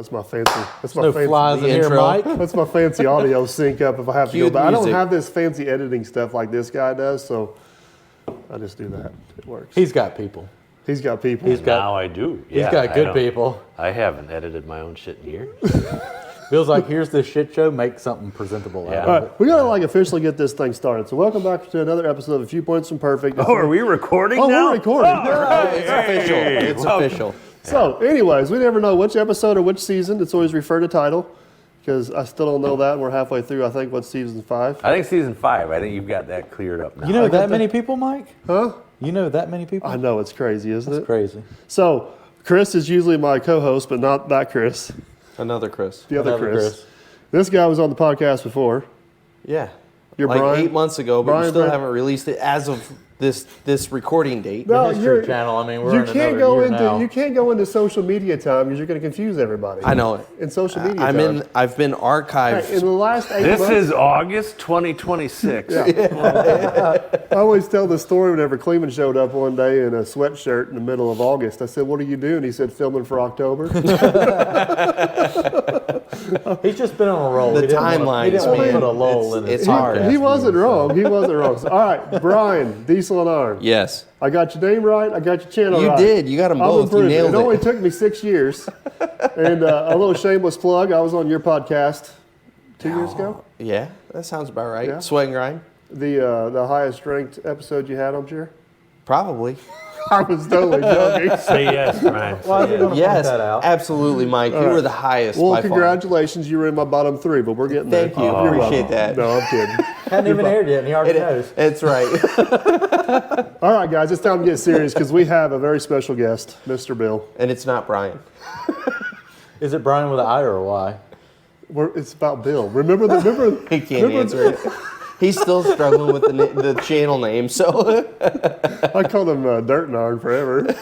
That's my fancy. That's my No fancy flies in here, Mike. That's my fancy audio sync up if I have to go back. I don't have this fancy editing stuff like this guy does, so I just do that. It works. He's got people. He's got people. Now I do. Yeah, he's got good people. I haven't edited my own shit in years. Feels like here's this shit show. Make something presentable out All of right, it. we gotta officially get this thing started. So welcome back to another episode of A Few Points from Perfect. Oh, are we recording now? We're recording. It's official. It's official. So, anyways, we never know which episode or which season. It's always referred to title because I still don't know that. And we're halfway through. I think what's season 5. I think season 5. I think you've got that cleared up now. You know that many people, Mike? Huh? You know that many people? I know it's crazy, isn't it? It's crazy. So, Chris is usually my co-host, but not that Chris. Another Chris. The other Chris. This guy was on the podcast before. Yeah. You're like Brian? 8 months ago, but Brian, we still Brian? haven't released it as of this recording date. No, The History Channel. I mean, we're you in can't another go year into now. you can't go into social media time because you're going to confuse everybody. I know it. In social media time. I've been archived. Hey, in the last 8 This months. is August 2026. I always tell the story whenever Cleveland showed up one day in a sweatshirt in the middle of August. I said, "What are you doing?" He said, "Filming for October." He's just been on a roll. The He didn't timelines, He didn't want to man. put a lull in his It's hard. podcast He wasn't views, wrong. He wasn't wrong. So, all right, Brian, Diesel and Arm. Yes. I got your name right. I got your channel You right. did. You got them I'll both. You improve it. nailed It only it. took me 6 years. And a little shameless plug. I was on your podcast 2 years ago. Yeah, that sounds about right. Yeah. Sweat and grind? The highest ranked episode you had, I'm sure. Probably. I was totally joking. Say yes, Brian. Why is he going to Yes, point that out? absolutely, Mike. You were the highest Well, by far. congratulations. You were in my bottom 3, but we're getting Thank there. you. You're Appreciate welcome. that. No, I'm kidding. Hadn't even aired yet, and he already knows. It's right. All right, guys, it's time to get serious because we have a very special guest, Mr. Bill. And it's not Brian. Is it Brian with an I or a Y? It's about Bill. Remember? He can't answer it. He's still struggling with the channel name, so I called him Dirt and Iron forever.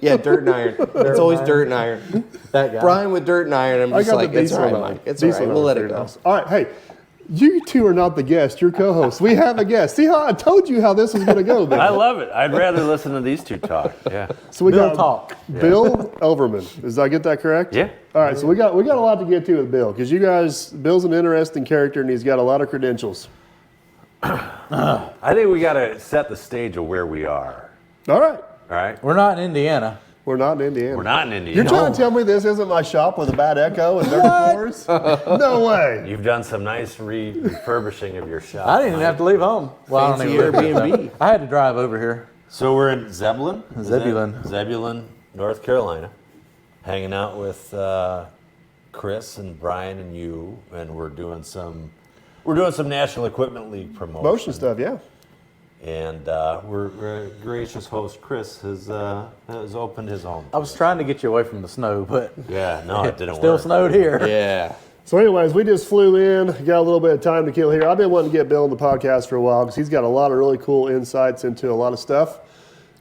yeah, Dirt and Iron. It's always and Dirt and Iron. That guy. Brian with Dirt and Iron. I'm I just got like, the it's all diesel right, on. Mike. It's all right. We'll let it go. All right, hey, you two are not the guest. You're co-hosts. We have a guest. See how I told you how this was going to go. Bill. I love it. I'd rather listen to these two talk. Yeah. So we Bill got talk. Bill Elverman. Did I get that correct? Yeah. All right, so we got a lot to get to with Bill because you guys, Bill's an interesting character and he's got a lot of credentials. I think we got to set the stage of where we are. All right, All right. We're not in Indiana. we're not in Indiana. We're not in Indiana. You're trying to tell me this isn't my shop with a bad echo and dirty floors? No way. You've done some nice refurbishing of your shop. I didn't even have to leave home. Well, I don't Fancy even live here, Airbnb. so I had to drive over here. So we're in Zebulon. Is that- Zebulon. Zebulon, North Carolina, hanging out with Chris and Brian and you, and we're doing some National Equipment League promotion. Motion stuff, yeah. And we're gracious host Chris has opened his home. I was trying to get you away from the snow, but Yeah, no, it didn't still work. snowed here. Yeah. So anyways, we just flew in, got a little bit of time to kill here. I've been wanting to get Bill on the podcast for a while because he's got a lot of really cool insights into a lot of stuff.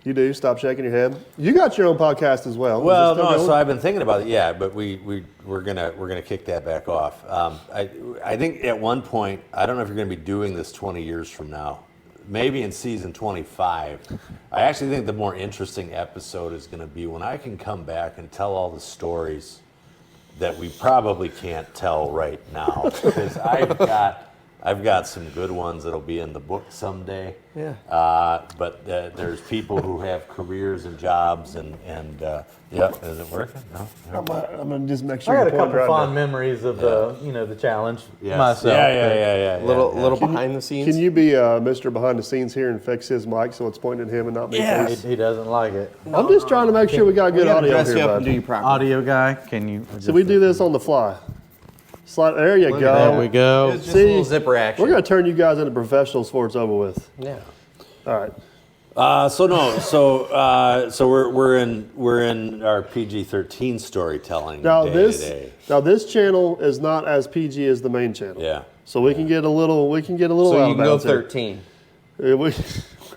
You do. Stop shaking your head. You got your own podcast as well. Well, Is it still no. going? So I've been thinking about it. Yeah, but we're gonna kick that back off. I think at one point, I don't know if you're gonna be doing this 20 years from now. Maybe in season 25. I actually think the more interesting episode is gonna be when I can come back and tell all the stories that we probably can't tell right now because I've got some good ones that'll be in the book someday. Yeah. But there's people who have careers and jobs and yeah, is it working? No. I'm gonna just make sure. I got a you point couple right fond there. memories of the challenge Yes. myself. Yeah. Little behind the scenes. Can you be Mr. Behind the Scenes here and fix his mic so it's pointing at him and not me? Yes. please? He doesn't like it. I'm just trying to make sure we got good audio dress here, you up bud. and do you proper. Audio guy, can you? So we do this on the fly. Slide. There you Look go. at that. There we go. It's just a little zipper action. We're gonna turn you guys into professionals before it's over with. Yeah. All right. So we're in our PG-13 storytelling Now day this today. this channel is not as PG as the main channel. Yeah. So we can get a little So out you of can go bounds here. 13.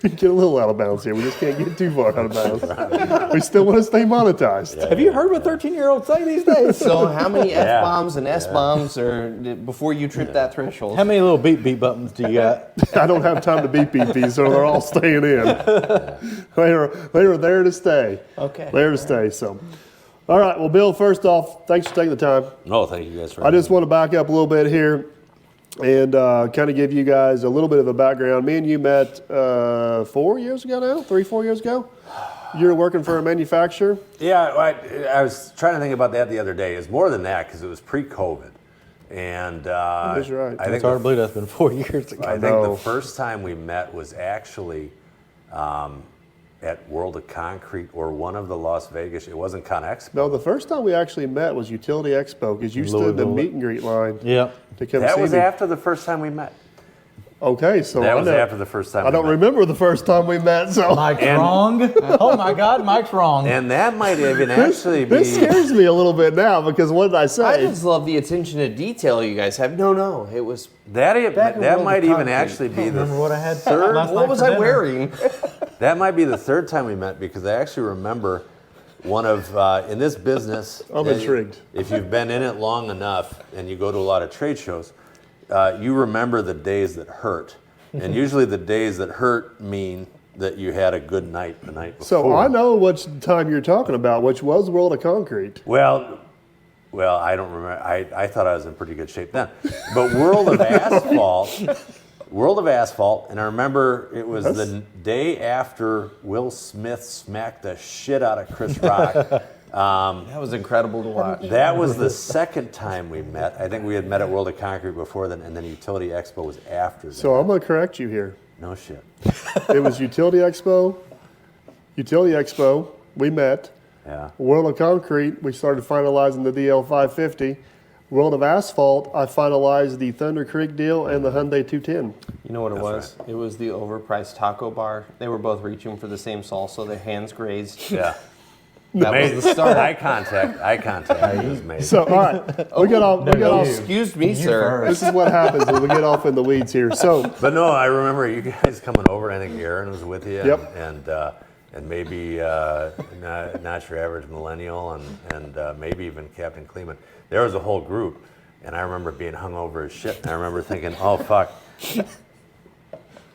We can get a little out of bounds here. We just can't get too far out of bounds. We still want to stay monetized. Have you heard what 13-year-olds say these days? So how many F-bombs and S-bombs are before you trip that threshold? How many little beep buttons do you got? I don't have time to beep these, so they're all staying in. They are there to stay. Okay. There to stay. So, All right. Well, Bill, first off, thanks for taking the time. No, thank you guys for I just want to back up a little bit here and kind of give you guys a little bit of a background. Me and you met 4 years ago now, 4 years ago. You were working for a manufacturer. Yeah, I was trying to think about that the other day. It's more than that because it was pre-COVID. And That's right. I think It's hard to believe that's been 4 years ago. I think the first time we met was actually at World of Concrete or one of the Las Vegas. It wasn't ConExpo. No, the first time we actually met was Utility Expo because you stood in the meet and greet line Yep. to come That see was me. after the first time we met. Okay, so That I was know- after the first time I don't we met. remember the first time we met, so Mike's And- wrong. Oh my God, Mike's wrong. And that might even actually be. this scares me a little bit now because what did I I say? just love the attention to detail you guys have. No, it was. That Back in that World might of even Concrete. actually be the Remember what I had third. last What night was for I dinner? wearing? That might be the third time we met because I actually remember one of in this business. I'm intrigued. If you've been in it long enough and you go to a lot of trade shows, you remember the days that hurt, and usually the days that hurt mean that you had a good night the night before. So I know which time you're talking about, which was World of Concrete. Well, I don't remember. I thought I was in pretty good shape then. But World of Asphalt, and I remember it was the day after Will Smith smacked the shit out of Chris Rock. That was incredible to watch. That was the second time we met. I think we had met at World of Concrete before then, and then Utility Expo was after that. So I'm going to correct you here. No shit. It was Utility Expo. We met. Yeah. World of Concrete, we started finalizing the DL550. World of Asphalt, I finalized the Thunder Creek deal and the Hyundai 210. You know what it That's was? right. It was the overpriced taco bar. They were both reaching for the same salsa. Their hands grazed. Yeah. That was the start. Eye contact was made. So, all right, we got off. Excuse me, sir. This is what happens when we get off in the weeds here. So, But no, I remember you guys coming over. I think Aaron was with you. Yep. And maybe not your average millennial, and maybe even Captain Kleeman. There was a whole group, and I remember being hungover as shit. And I remember thinking, "Oh fuck,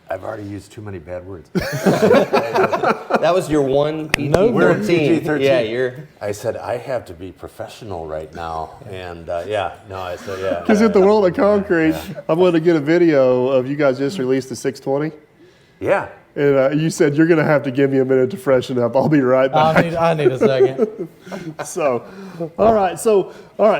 I've already used too many bad words." That was your one PG-13. No, we're in PG-13. Yeah, you're. I said I have to be professional right now, and I said yeah. because at the World of Concrete, I'm going to get a video of you guys just released the 620. Yeah. And you said you're going to have to give me a minute to freshen up. I'll be right back. I need a second. So, all right.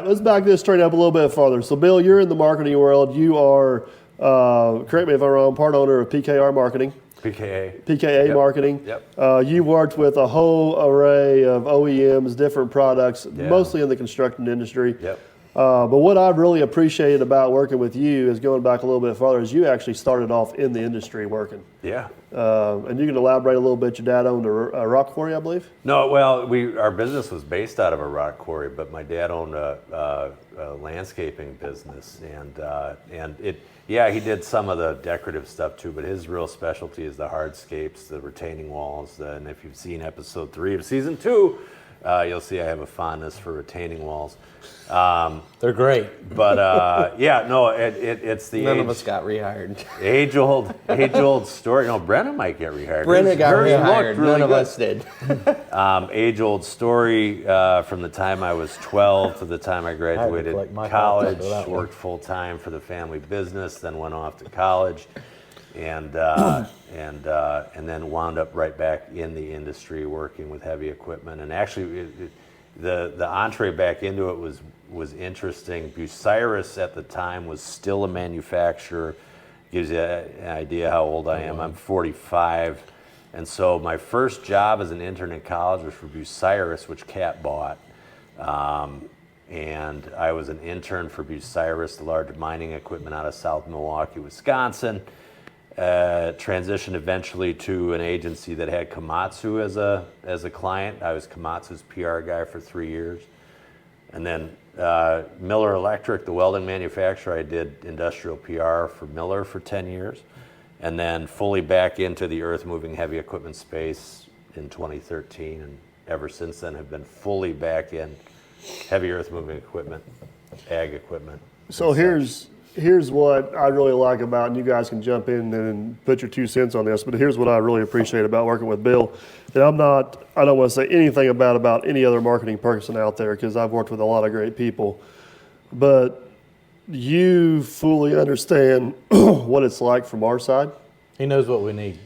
Let's back this straight up a little bit farther. So, Bill, you're in the marketing world. You are, correct me if I'm wrong, part owner of PKR Marketing. PKA Yep. Marketing. Yep. You worked with a whole array of OEMs, different products, mostly in the construction industry. Yep. But what I've really appreciated about working with you is going back a little bit farther is you actually started off in the industry working. Yeah. And you can elaborate a little bit. Your dad owned a rock quarry, I believe? No, well, our business was based out of a rock quarry, but my dad owned a landscaping business, and he did some of the decorative stuff too. But his real specialty is the hardscapes, the retaining walls. And if you've seen episode 3 of season 2, you'll see I have a fondness for retaining walls. They're great. But it's the None of us got rehired. age-old story. No, Brenna might get rehired. Brenna got Hers rehired. looked really None of good. us did. Age-old story from the time I was 12 to the time I graduated collect my college. copies for that one. Worked full-time for the family business, then went off to college, and then wound up right back in the industry working with heavy equipment. And actually, the entree back into it was interesting. Bucyrus at the time was still a manufacturer. Gives you an idea how old I am. I'm 45. And so my first job as an intern in college was for Bucyrus, which Cat bought. And I was an intern for Bucyrus, the large mining equipment out of South Milwaukee, Wisconsin. Transitioned eventually to an agency that had Komatsu as a client. I was Komatsu's PR guy for 3 years. And then Miller Electric, the welding manufacturer, I did industrial PR for Miller for 10 years. And then fully back into the earth-moving heavy equipment space in 2013. And ever since then have been fully back in heavy earth-moving equipment, ag equipment. So here's here's what I really like about, and you guys can jump in and put your 2 cents on this, but here's what I really appreciate about working with Bill. And I don't want to say anything about any other marketing person out there, because I've worked with a lot of great people. But you fully understand what it's like from our side. He knows what we need.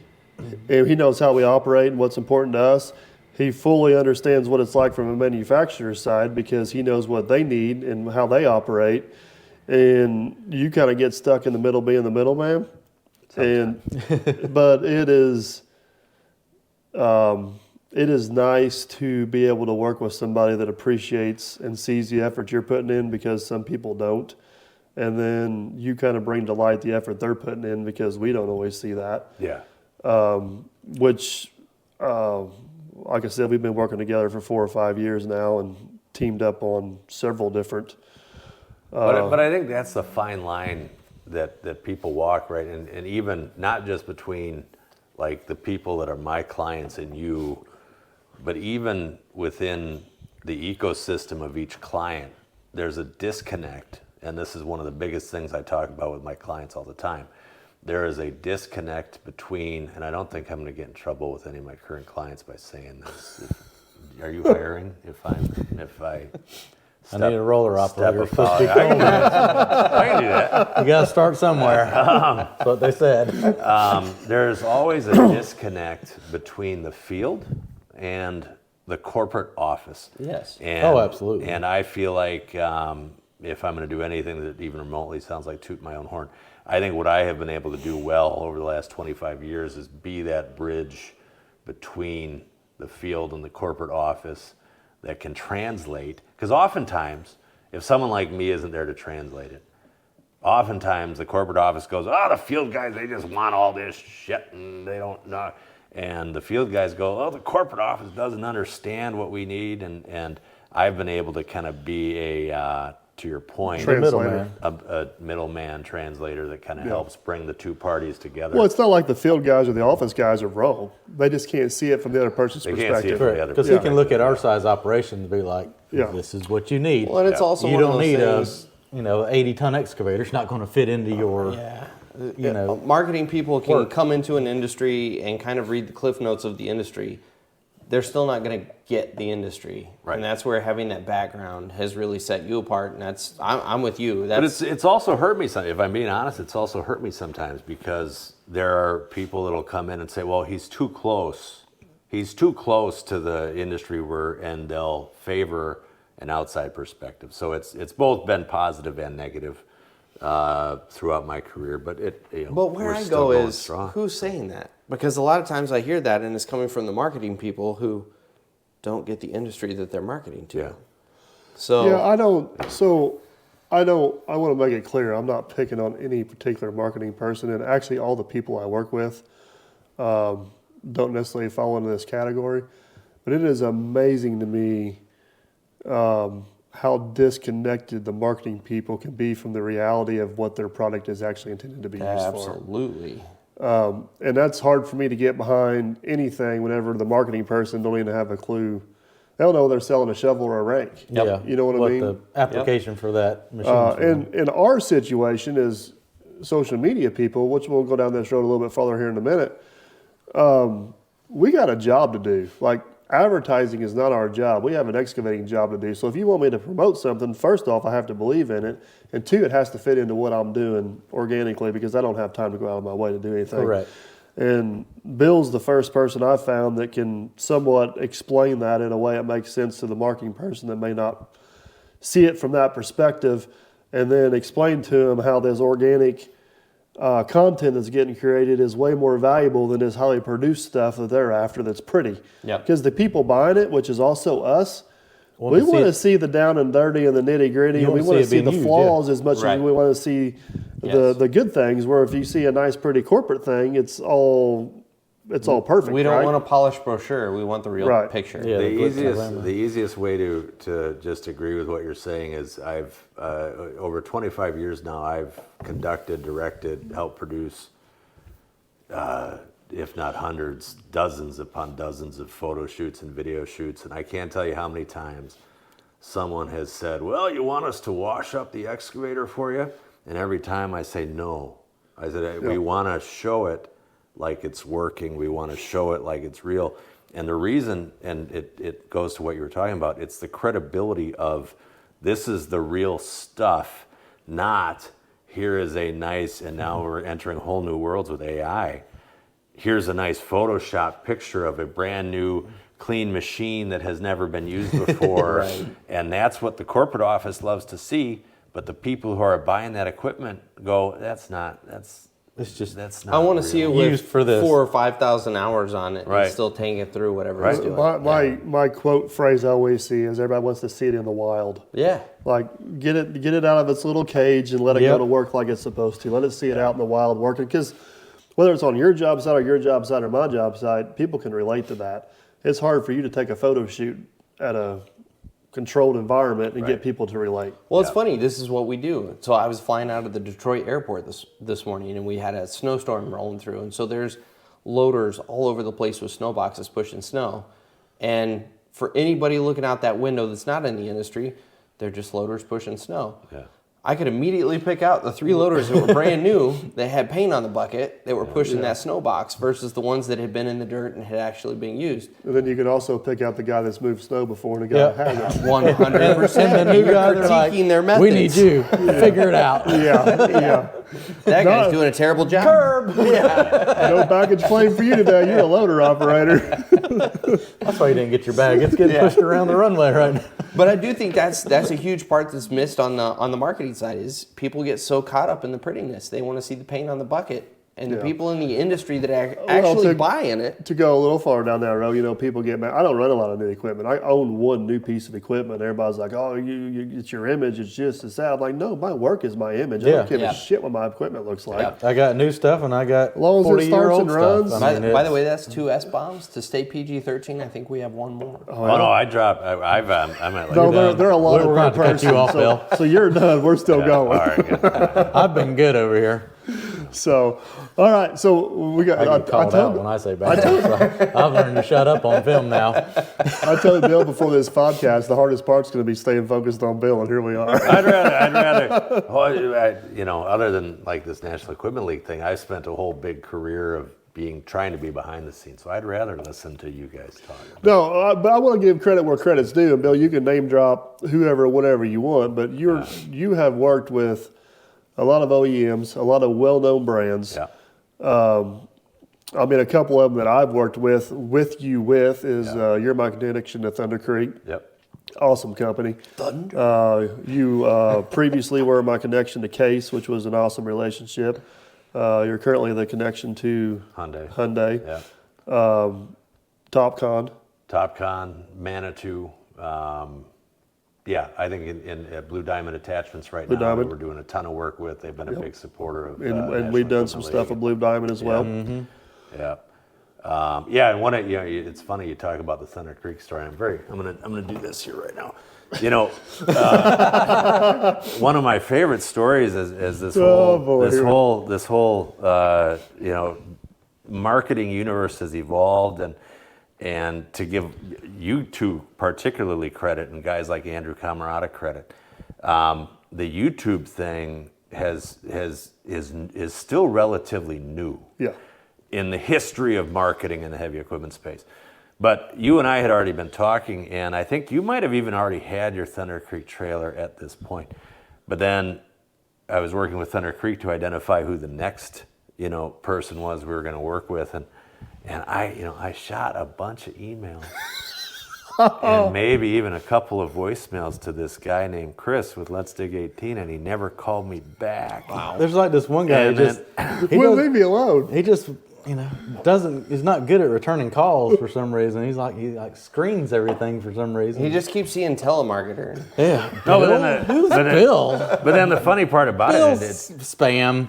And he knows how we operate and what's important to us. He fully understands what it's like from a manufacturer's side, because he knows what they need and how they operate. And you kind of get stuck in the middle, being the middleman. But it is nice to be able to work with somebody that appreciates and sees the effort you're putting in, because some people don't. And then you kind of bring to light the effort they're putting in, because we don't always see that. Yeah. Like I said, we've been working together for 4 or 5 years now and teamed up on several different. But I think that's the fine line that people walk, right? And even not just between like the people that are my clients and you, but even within the ecosystem of each client, there's a disconnect. And this is one of the biggest things I talk about with my clients all the time. There is a disconnect between, and I don't think I'm going to get in trouble with any of my current clients by saying this. Are you hiring? If I need a roller operator. I can do that. You got to start somewhere. That's what they said. There's always a disconnect between the field and the corporate office. Yes. And, Absolutely. And I feel like if I'm going to do anything that even remotely sounds like toot my own horn, I think what I have been able to do well over the last 25 years is be that bridge between the field and the corporate office that can translate. Because oftentimes, if someone like me isn't there to translate it, oftentimes the corporate office goes, the field guys, they just want all this shit and they don't know. And the field guys go, the corporate office doesn't understand what we need. And I've been able to kind of be to your point, a middleman translator that kind of helps bring the two parties together. Well, it's not like the field guys or the office guys are wrong. They just can't see it from the other person's perspective. Can't see it from the other Because he can look at our size operation and be like, this is what you need. Well, and it's also you one don't of need those things, 80-ton excavator. It's not going to fit into your, marketing people can come into an industry and kind of read the cliff notes of the industry. They're still not going to get the industry, right. And that's where having that background has really set you apart. And I'm with you. But it's also hurt me. If I'm being honest, it's also hurt me sometimes, because there are people that'll come in and say, "Well, he's too close. He's too close to the industry and they'll favor an outside perspective." So it's both been positive and negative throughout my career. But But where I go is strong. Who's saying that? Because a lot of times I hear that, and it's coming from the marketing people who don't get the industry that they're marketing to. Yeah. So Yeah, I don't. I want to make it clear, I'm not picking on any particular marketing person, and actually all the people I work with don't necessarily fall into this category. But it is amazing to me how disconnected the marketing people can be from the reality of what their product is actually intended to be used for. Absolutely. And that's hard for me to get behind anything whenever the marketing person don't even have a clue. They don't know whether they're selling a shovel or a rake. Yeah. You know what I mean? The application for that machine. And in our situation as social media people, which we'll go down this road a little bit further here in a minute, we got a job to do. Like, advertising is not our job. We have an excavating job to do. So if you want me to promote something, first off, I have to believe in it. And two, it has to fit into what I'm doing organically, because I don't have time to go out of my way to do anything. Correct. And Bill's the first person I've found that can somewhat explain that in a way that makes sense to the marketing person that may not see it from that perspective, and then explain to him how this organic content that's getting created is way more valuable than this highly produced stuff that they're after that's pretty. Yep. Because the people buying it, which is also us, we want to see the down and dirty and the nitty gritty, and we want to see the flaws as much as we want to see the good things. Where if you see a nice, pretty corporate thing, it's all perfect. We don't want a polished brochure. We want the real picture. Yeah, the easiest way to just agree with what you're saying is I've over 25 years now, I've conducted, directed, helped produce, if not hundreds, dozens upon dozens of photo shoots and video shoots, and I can't tell you how many times someone has said, "Well, you want us to wash up the excavator for you?" And every time I say no. I said, we want to show it like it's working. We want to show it like it's real. And the reason, and it goes to what you were talking about, it's the credibility of this is the real stuff, not here is a nice, and now we're entering whole new worlds with AI. Here's a nice Photoshop picture of a brand new clean machine that has never been used before. Right. And that's what the corporate office loves to see. But the people who are buying that equipment go, that's not I want to see it with used for this. 4,000 or 5,000 hours on it Right. and still tank it through whatever it's doing. My quote phrase I always see is everybody wants to see it in the wild. Yeah. Like get it out of its little cage and let it go to work like it's supposed to. Let it see it out in the wild working. Because whether it's on your job site or my job site, people can relate to that. It's hard for you to take a photo shoot at a controlled environment and get people to relate. Well, it's funny. This is what we do. So I was flying out of the Detroit airport this morning, and we had a snowstorm rolling through. And so there's loaders all over the place with snow boxes pushing snow. And for anybody looking out that window that's not in the industry, they're just loaders pushing snow. Yeah. I could immediately pick out the 3 loaders that were brand new, that had paint on the bucket, that were pushing that snow box, versus the ones that had been in the dirt and had actually been used. And then you can also pick out the guy that's moved snow before and the guy that hasn't. 100%. And the new You're guys are like, critiquing their methods. we need you. Figure it out. Yeah. That guy's doing a terrible job. No baggage claim for you today. You're a loader operator. That's why you didn't get your bag. It's getting pushed around the runway right now. But I do think that's a huge part that's missed on the marketing side is people get so caught up in the prettiness. They want to see the paint on the bucket. And the people in the industry that actually buy in it. To go a little far down that road, people get mad. I don't run a lot of new equipment. I own one new piece of equipment. Everybody's like, oh, it's your image. It's just as that. I'm like, no, my work is my image. I don't give a shit what my equipment looks like. I got new stuff and I got As long as it starts 40-year-old and runs. stuff. By the way, that's 2 S-bombs. To stay PG-13, I think we have one more. Oh no, I dropped. I'm at like. No, they're a lot We're gonna of have to cut you off, Bill. So you're done. We're still going. All right, good. I've been good over here. So, all right. So we got. I get called out when I say bad. So I've learned to shut up on film now. I told Bill before this podcast, the hardest part's going to be staying focused on Bill, and here we are. I'd rather, other than like this National Equipment League thing, I spent a whole big career of trying to be behind the scenes. So I'd rather listen to you guys talk. No, but I want to give credit where credit's due. And Bill, you can name drop whoever, whatever you want, but you have worked with a lot of OEMs, a lot of well-known brands. Yeah. A couple of them that I've worked with is You're My Connection to Thunder Creek. Yep. Awesome company. Thunder. You previously were my connection to Case, which was an awesome relationship. You're currently the connection to Hyundai. Yeah. Topcon, Manitou. I think in Blue Diamond Attachments right Blue now, Diamond. we're doing a ton of work with. They've been a big supporter of. and we've done some stuff with Blue Diamond as well. Mm-hmm. Yeah. And one of it's funny you talk about the Thunder Creek story. I'm gonna do this here right now. One of my favorite stories is this whole marketing universe has evolved, and to give you two particularly credit, and guys like Andrew Camerata credit, the YouTube thing is still relatively new. Yeah. In the history of marketing in the heavy equipment space. But you and I had already been talking, and I think you might have even already had your Thunder Creek trailer at this point. But then I was working with Thunder Creek to identify who the next, person was we were going to work with, and I shot a bunch of emails and maybe even a couple of voicemails to this guy named Chris with letsDig18, and he never called me back. Wow. There's like this one guy Leave me alone. He just he's not good at returning calls for some reason. He screens everything for some reason. He just keeps seeing telemarketer. Yeah. No, Who's Bill? But then the funny part about Bill's spam.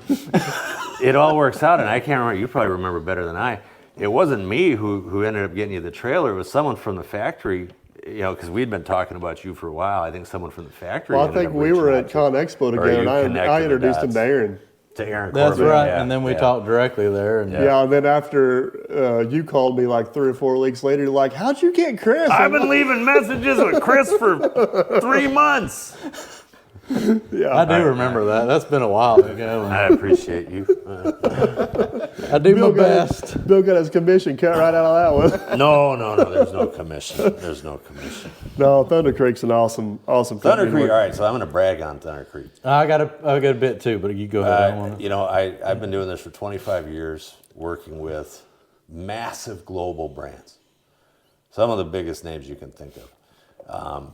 It all works out, and I can't remember. You probably remember better than I. It wasn't me who ended up getting you the trailer. It was someone from the factory, because we'd been talking about you for a while. I think someone from the factory. Well, I think we were at Con Expo together, and I introduced him to Aaron. To Aaron That's Corbett, right, yeah, and then we talked directly there. And and then after you called me like 3 or 4 weeks later, you're like, how'd you get Chris? I've been leaving messages with Chris for 3 months. Yeah. I do remember that. That's been a while ago. I appreciate you. I do my best. Bill got his commission cut right out of that one. No. There's no commission. There's no commission. No, Thunder Creek's an awesome Thunder company. Creek. All right, so I'm going to brag on Thunder Creek. I got a bit too, but you go ahead. I wanna- You know, I've been doing this for 25 years, working with massive global brands. Some of the biggest names you can think of.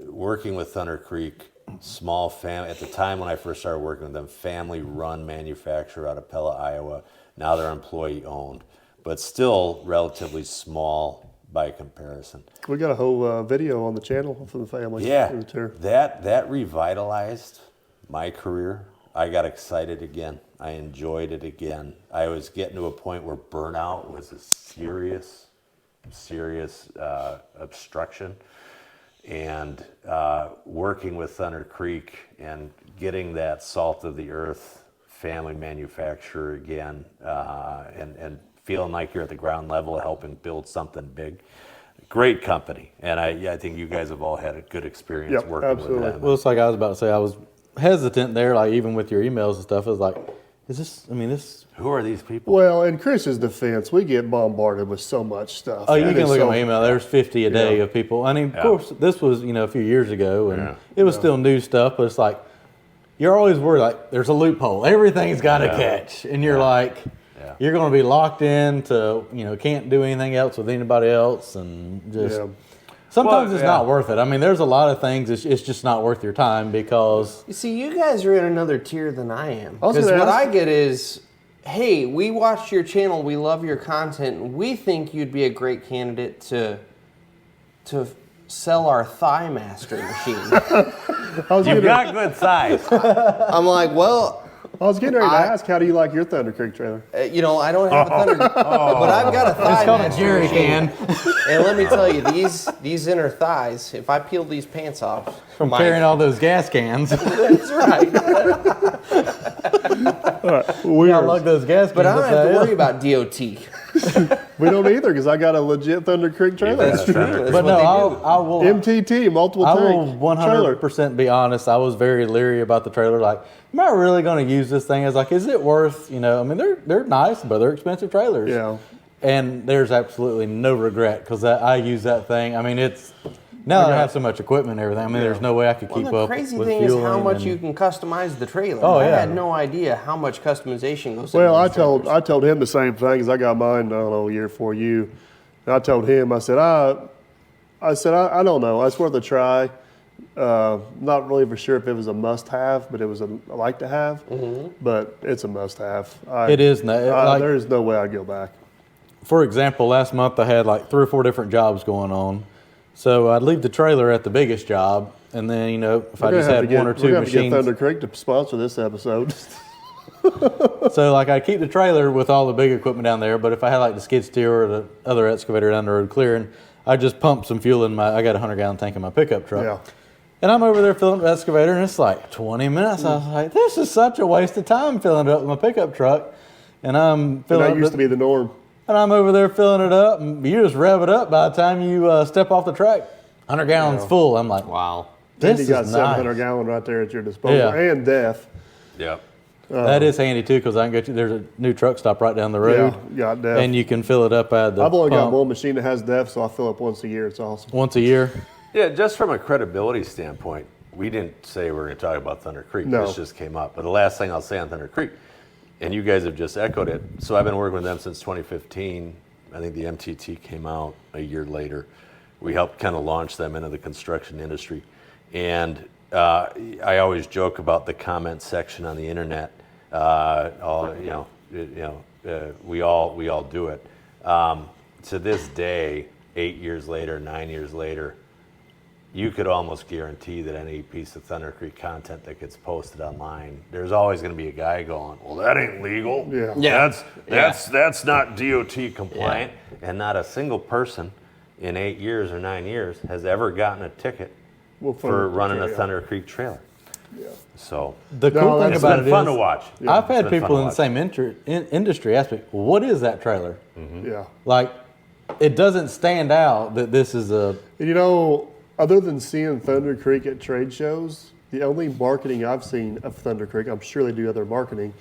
Working with Thunder Creek, small family. At the time when I first started working with them, family-run manufacturer out of Pella, Iowa. Now they're employee-owned, but still relatively small by comparison. We got a whole video on the channel for the family. Yeah, for the tour. that revitalized my career. I got excited again. I enjoyed it again. I was getting to a point where burnout was a serious obstruction. And working with Thunder Creek and getting that salt of the earth family manufacturer again, and feeling like you're at the ground level helping build something big. Great company. And I think you guys have all had a good experience Yep, working absolutely. with them. Well, it's like I was about to say. I was hesitant there, like even with your emails and stuff. It was like, is this? I mean, this. Who are these people? Well, in Chris's defense, we get bombarded with so much stuff. Oh, you And can it's look so- at my email. There's 50 a day Yeah. of people. I mean, of Yeah. course, this was a few years ago, and Yeah. it was still new stuff. But it's like you're always worried, like there's a loophole. Everything's got to Yeah. catch, and you're like, Yeah. you're going to be locked in to can't do anything else with anybody else, and just Yeah. sometimes Well, it's yeah. not worth it. I mean, there's a lot of things it's just not worth your time because You see, you guys are in another tier than I am. I was Because gonna what ask- I get is, hey, we watched your channel, we love your content, and we think you'd be a great candidate to sell our thigh master machine. I was You've getting, got good size. I'm like, well, I was getting ready to I- ask, how do you like your Thunder Creek trailer? I don't have a thunder, but I've got a thigh it's called a master jerry machine. can And let me tell you, these inner thighs, if I peel these pants off, from carrying all those gas cans. That's right. We I lug those gas cans. But I don't up have to that worry hill. about DOT. We don't either, because I got a legit Thunder Creek trailer. That's true. That's But what no, they do. I will. MTT, multiple I tank will trailer. 100% be honest. I was very leery about the trailer. Like, am I really going to use this thing? I was like, is it worth? I mean, they're nice, but they're expensive trailers. Yeah. And there's absolutely no regret because I use that thing. I mean, it's now that I have so much equipment and everything. I mean, there's no way I could Well, keep the up crazy with thing is how fueling much and- you can customize the trailer. Oh, I yeah. had no idea how much customization goes Well, I into these trailers. told him the same thing, because I got mine, I don't know, a year before you. And I told him, I said, I don't know. It's worth a try. Not really for sure if it was a must-have, but it was a like to have. But it's a must-have. It is. Like, There's no way I'd go back. for example, last month I had like 3 or 4 different jobs going on. So I'd leave the trailer at the biggest job, and then if I just had one or two we're gonna have to get machines. Thunder Creek to sponsor this episode. So like I keep the trailer with all the big equipment down there, but if I had like the skid steer or the other excavator down the road clearing, I just pump some fuel in I got a 100-gallon tank in my pickup truck. Yeah. And I'm over there filling up the excavator, and it's like 20 minutes. I was like, this is such a waste of time filling it up with my pickup truck. And I'm And filling that up used to be the norm. and I'm over there filling it up, and you just rev it up by the time you step off the track. 100 gallons full. I'm like, Wow. And this you got is 700 nice. gallon right there at your disposal, Yeah. and DEF. Yep. That is handy too, because I can get you. There's a new truck stop right down the road, Yeah, got DEF. and you can fill it up at the I've only got pump one machine that has DEF, so I fill up once a year. It's awesome. once a year. Yeah, just from a credibility standpoint, we didn't say we were going to talk about Thunder Creek. No. This just came up. But the last thing I'll say on Thunder Creek, and you guys have just echoed it. So I've been working with them since 2015. I think the MTT came out a year later. We helped kind of launch them into the construction industry. And I always joke about the comment section on the internet. We all do it. To this day, 8 years later, 9 years later, you could almost guarantee that any piece of Thunder Creek content that gets posted online, there's always going to be a guy going, "Well, that ain't legal. Yeah. Yeah. That's not DOT compliant." And not a single person in 8 years or 9 years has ever gotten a ticket Well, for running a yeah. Thunder Creek trailer. Yeah. So The cool thing that's it's about been it fun is to watch. I've It's had been fun people to in the watch. same industry ask me, "What is that trailer?" Yeah. Like, it doesn't stand out that this is a. And other than seeing Thunder Creek at trade shows, the only marketing I've seen of Thunder Creek, I'm sure they do other marketing,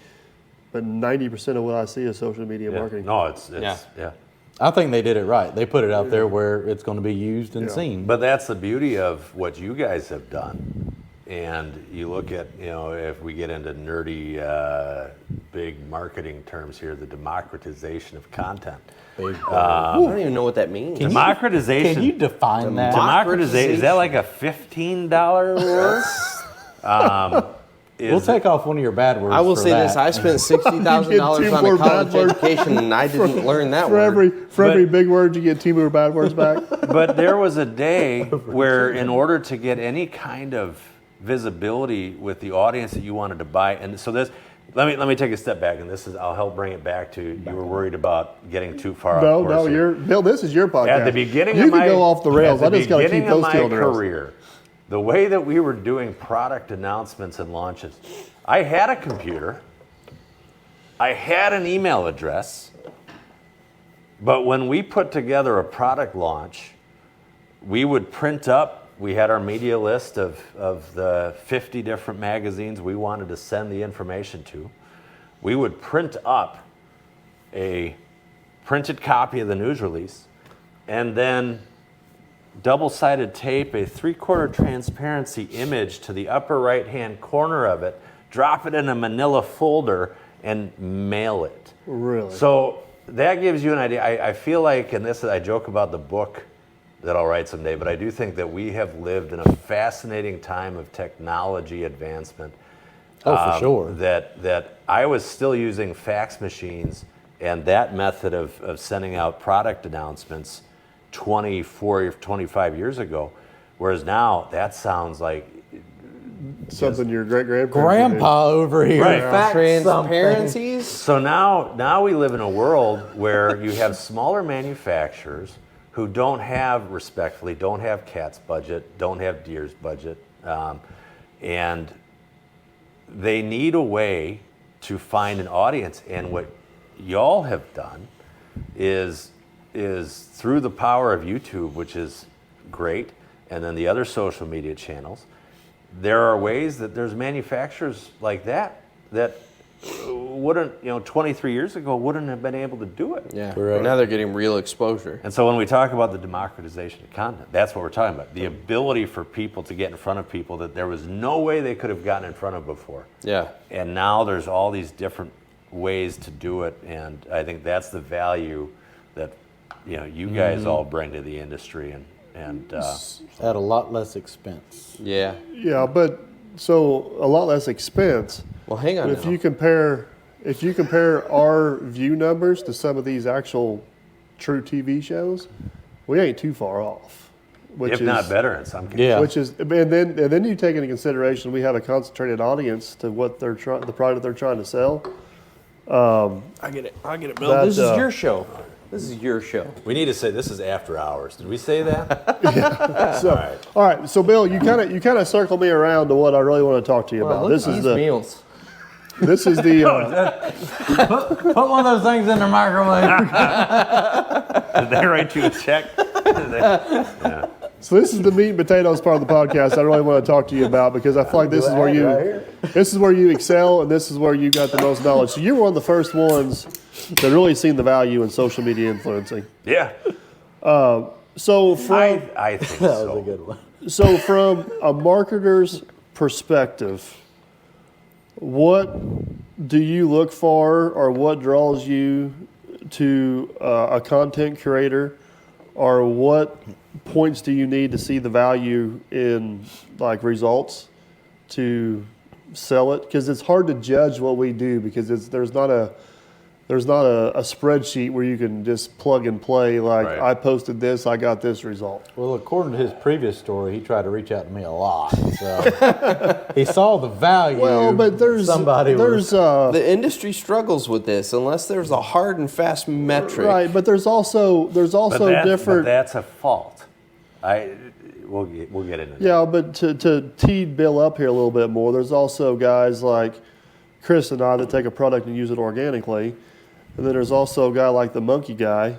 but 90% of what I see is social media marketing. No, it's Yeah. I think they did it right. They put it out there where it's going to be used and Yeah. seen. But that's the beauty of what you guys have done. And you look at, if we get into nerdy, big marketing terms here, the democratization of content. I don't even know what that means. Democratization. Can you define that? Democratization. Is that like a $15 word? We'll take off one of your bad words. I will for say that. this: I spent $60,000 You get on two a more college bad words. education, and I didn't learn that For word. every But- big word, you get 2 more bad words back. But there was a day where, in order to get any kind of visibility with the audience that you wanted to buy, and so this, let me take a step back, and I'll help bring it back to you were worried about getting too far off No, course no, here. Bill, this is your podcast. At the beginning you of my can go off the rails. I just got to keep those two on the rails. career, the way that we were doing product announcements and launches, I had a computer, I had an email address, but when we put together a product launch, we would print up, we had our media list of the 50 different magazines we wanted to send the information to. We would print up a printed copy of the news release and then double-sided tape a 3/4 transparency image to the upper right-hand corner of it, drop it in a manila folder, and mail it. Really? So that gives you an idea. I feel like, and I joke about the book that I'll write someday, but I do think that we have lived in a fascinating time of technology advancement. Oh, for sure. That I was still using fax machines and that method of sending out product announcements 24 or 25 years ago, whereas now that sounds like Something your great-grandparents Grandpa over here. Right. faxed Transparencies. So now we live in a world where you have smaller manufacturers who don't have Cat's budget, don't have Deere's budget, and they need a way to find an audience. And what y'all have done is through the power of YouTube, which is great, and then the other social media channels, there are ways that there's manufacturers like that wouldn't, 23 years ago wouldn't have been able to do it. Yeah. Correct. Now they're getting real exposure. And so when we talk about the democratization of content, that's what we're talking about. The ability for people to get in front of people that there was no way they could have gotten in front of before. Yeah. And now there's all these different ways to do it, and I think that's the value that you guys all bring to the industry, and At a lot less expense. Yeah. Yeah, but so a lot less expense. Well, hang on. But if now. you compare our view numbers to some of these actual true TV shows, we ain't too far off. Which if is, not better in some cases. Yeah. Which is, and then you take into consideration we have a concentrated audience to what the product they're trying to sell. I get it, Bill. That, This is your show. This is your show. We need to say this is after hours. Did we say that? So, all right. So, Bill, you kind of circle me around to what I really want to talk to you about. Look at these meals. This is the Put one of those things in the microwave. Did they write you a check? Yeah. so this is the meat and potatoes part of the podcast I really want to talk to you about because I feel like this is where you excel and this is where you got the most knowledge. So you were one of the first ones that really seen the value in social media influencing. Yeah. So from I think That so. was a good one. So from a marketer's perspective, what do you look for or what draws you to a content creator, or what points do you need to see the value in like results to sell it? Because it's hard to judge what we do because there's not a spreadsheet where you can just plug and play like Right. I posted this, I got this result. Well, according to his previous story, he tried to reach out to me a lot. So he saw the value. Well, but there's The industry struggles with this unless there's a hard and fast metric. right, but there's also But different. that's a fault. We'll get into that. Yeah, but to tee Bill up here a little bit more, there's also guys like Chris and I that take a product and use it organically, and then there's also a guy like the Monkey Guy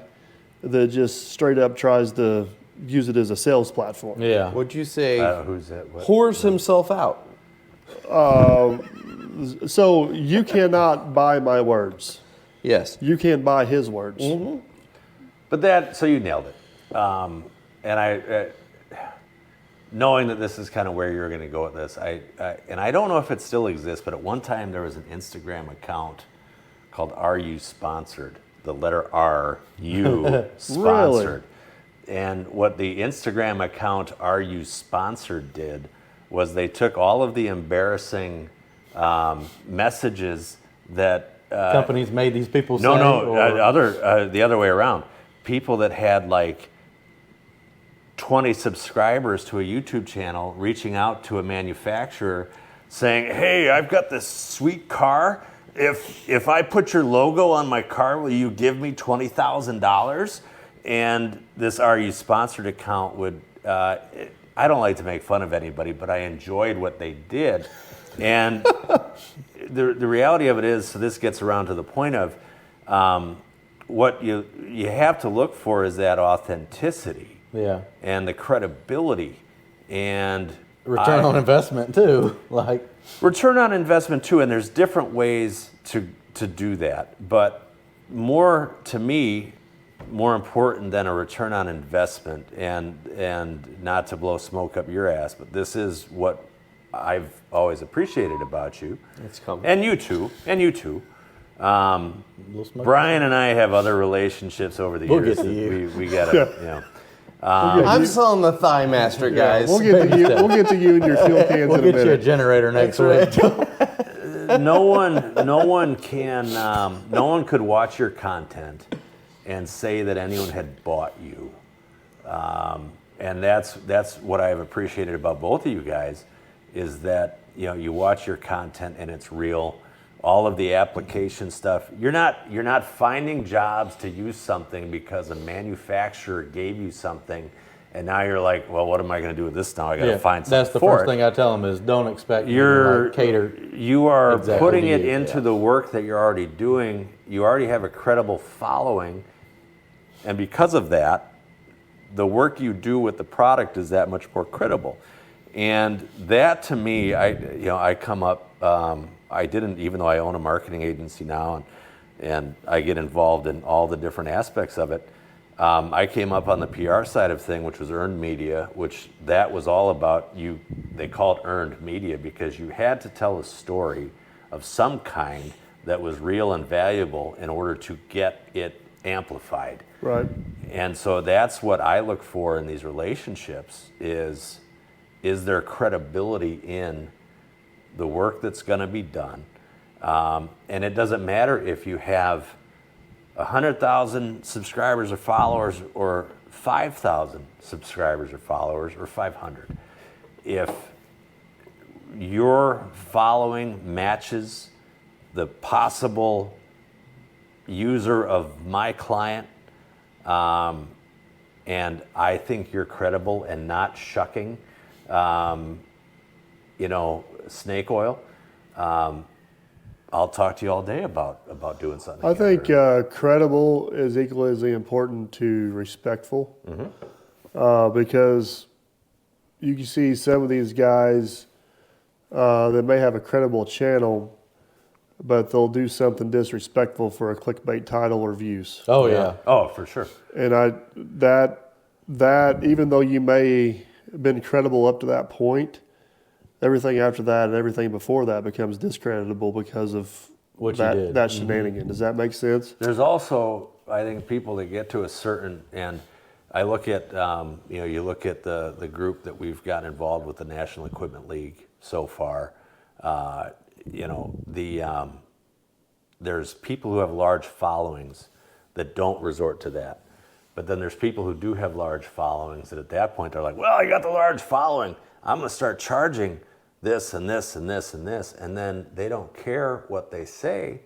that just straight up tries to use it as a sales platform. Yeah. Would you say Who's that? What? whores himself out? So you cannot buy my words. Yes. You can buy his words. But so you nailed it. And knowing that this is kind of where you're going to go with this, and I don't know if it still exists, but at one time there was an Instagram account called Are You Sponsored? The letter R, you sponsored. And what the Instagram account Are You Sponsored did was they took all of the embarrassing messages that Companies made these people say? the other way around. People that had like 20 subscribers to a YouTube channel reaching out to a manufacturer saying, hey, I've got this sweet car. If I put your logo on my car, will you give me $20,000? And this Are You Sponsored account would, I don't like to make fun of anybody, but I enjoyed what they did. And the reality of it is, so this gets around to the point of what you have to look for is that authenticity. Yeah. And the credibility and Return on investment too. Like return on investment too, and there's different ways to do that. But to me, more important than a return on investment, and not to blow smoke up your ass, but this is what I've always appreciated about you. It's coming. And you too. Brian and I have other relationships over the years. Get to you. We gotta, I'm selling the Thigh Master, guys. We'll get to you and your fuel cans we'll in a get you a minute. generator next week. no one could watch your content and say that anyone had bought you. And that's what I've appreciated about both of you guys, is that you watch your content and it's real. All of the application stuff, you're not finding jobs to use something because a manufacturer gave you something, and now you're like, well, what am I going to do with this now? I got to find something. That's the for first it. thing I tell them is don't expect You're to cater. You are exactly putting to it you, into yeah. the work that you're already doing. You already have a credible following, and because of that, the work you do with the product is that much more credible. And that, to me, I come up. I didn't, even though I own a marketing agency now, and I get involved in all the different aspects of it. I came up on the PR side of thing, which was earned media, which that was all about you. They call it earned media because you had to tell a story of some kind that was real and valuable in order to get it amplified. Right. And so that's what I look for in these relationships is there credibility in the work that's going to be done. And it doesn't matter if you have 100,000 subscribers or followers or 5,000 subscribers or followers or 500. If your following matches the possible user of my client, and I think you're credible and not shucking, snake oil, I'll talk to you all day about doing something. I think credible is equally as important to respectful, because you can see some of these guys that may have a credible channel, but they'll do something disrespectful for a clickbait title or views. Oh yeah. Oh, for sure. And that even though you may have been credible up to that point, everything after that and everything before that becomes discreditable because of What you did. that shenanigan. Does that make sense? There's also, I think, people that get to a certain, and I look at, you look at the group that we've got involved with the National Equipment League so far. There's people who have large followings that don't resort to that. But then there's people who do have large followings that at that point are like, well, I got the large following. I'm going to start charging this and this and this and this. And then they don't care what they say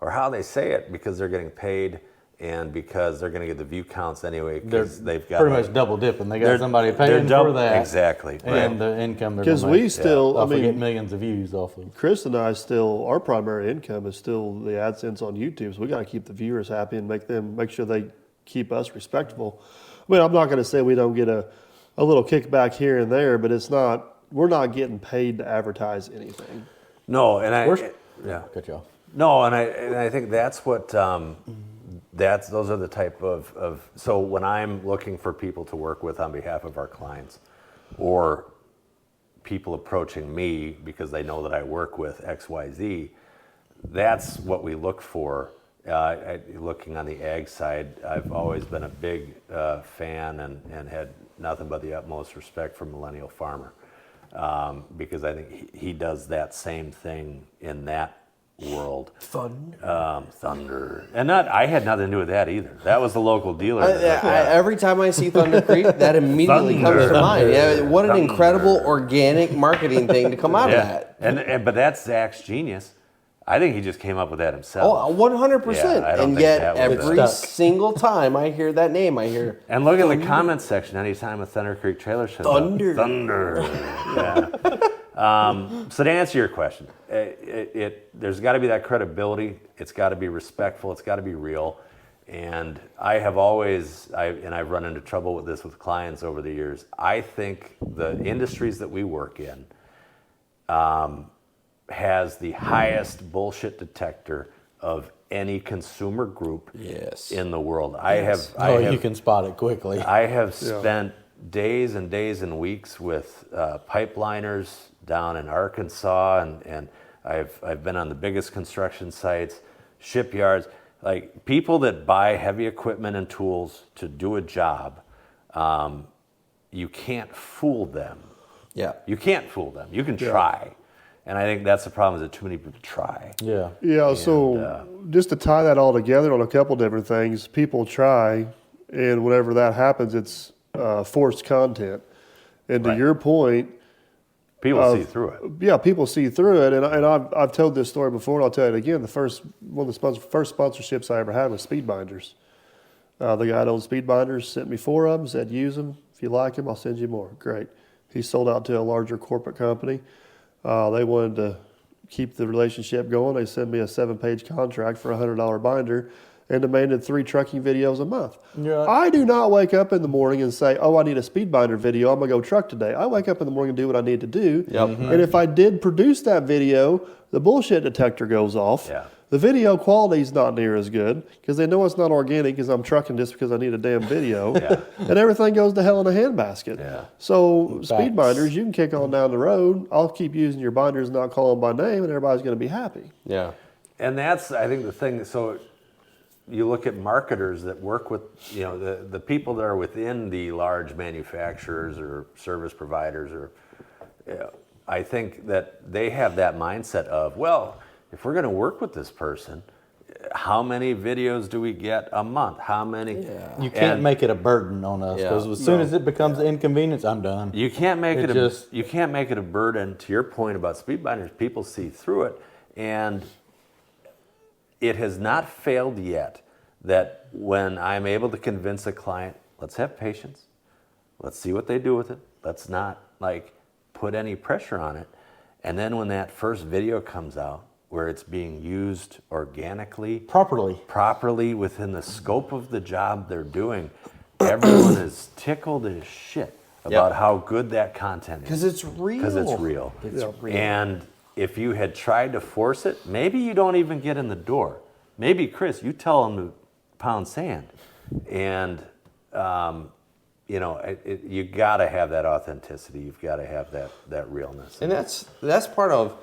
or how they say it because they're getting paid and because they're going to get the view counts anyway because they've got pretty much double dipping. They got somebody paying for that. Exactly. And the income they're Because going to we make. still, I Get mean, millions of views off of. Chris and I still, our primary income is still the AdSense on YouTube. So we got to keep the viewers happy and make sure they keep us respectable. I mean, I'm not going to say we don't get a little kickback here and there, but it's not not getting paid to advertise anything. No, and Cut you off. No, and I think that's what those are the type of so when I'm looking for people to work with on behalf of our clients, or people approaching me because they know that I work with XYZ, that's what we look for. Looking on the ag side, I've always been a big fan and had nothing but the utmost respect for Millennial Farmer, because I think he does that same thing in that world. Thunder. And I had nothing to do with that either. That was the local dealer. Every time I see Thunder Creek, that immediately comes to mind. Yeah, what an incredible organic marketing thing to come out of that. But that's Zach's genius. I think he just came up with that himself. Oh, 100%. Yeah, I don't and think yet, that was every single time I hear that name, I hear. And look in the comments section anytime a Thunder Creek trailer shows Thunder. up. Thunder. Yeah. So to answer your question, there's got to be that credibility. It's got to be respectful. It's got to be real. And I have always, I've run into trouble with this with clients over the years. I think the industries that we work in has the highest bullshit detector of any consumer group in the world. You can spot it quickly. I have spent days and days and weeks with pipeliners down in Arkansas, and I've been on the biggest construction sites, shipyards, like people that buy heavy equipment and tools to do a job. You can't fool them. Yeah. You can't fool them. You can try. And I think that's the problem, is that too many people try. Yeah. Yeah, so just to tie that all together on a couple different things, people try, and whenever that happens, it's forced content. And to your point, people see through it. Yeah, people see through it, and I've told this story before, and I'll tell it again. One of the first sponsorships I ever had was Speed Binders. The guy that owns Speed Binders sent me 4 of them, said use them. If you like them, I'll send you more. Great. He sold out to a larger corporate company. They wanted to keep the relationship going. They sent me a 7-page contract for a $100 binder and demanded 3 trucking videos a month. Yeah. I do not wake up in the morning and say, oh, I need a speed binder video. I'm going to go truck today. I wake up in the morning and do what I need to do. Yep. And if I did produce that video, the bullshit detector goes off. Yeah. The video quality is not near as good because they know it's not organic because I'm trucking just because I need a damn video. And everything goes to hell in a handbasket. Yeah. So speed binders, you can kick on down the road. I'll keep using your binders, not call them by name, and everybody's going to be happy. Yeah. And that's, I think, the thing. So you look at marketers that work with, the people that are within the large manufacturers or service providers, or I think that they have that mindset of, well, if we're going to work with this person, how many videos do we get a month? How many? Yeah. You can't make it a burden on us, because as soon as it becomes an inconvenience, I'm done. You can't make you can't make it a burden. To your point about speed binders, people see through it, and it has not failed yet that when I'm able to convince a client, let's have patience, let's see what they do with it, let's not put any pressure on it, and then when that first video comes out, where it's being used organically, properly within the scope of the job they're doing, everyone is tickled as shit about how good that content is. Because it's real. It's real. And if you had tried to force it, maybe you don't even get in the door. Maybe, Chris, you tell them to pound sand. And, you got to have that authenticity. You've got to have that realness. And that's part of...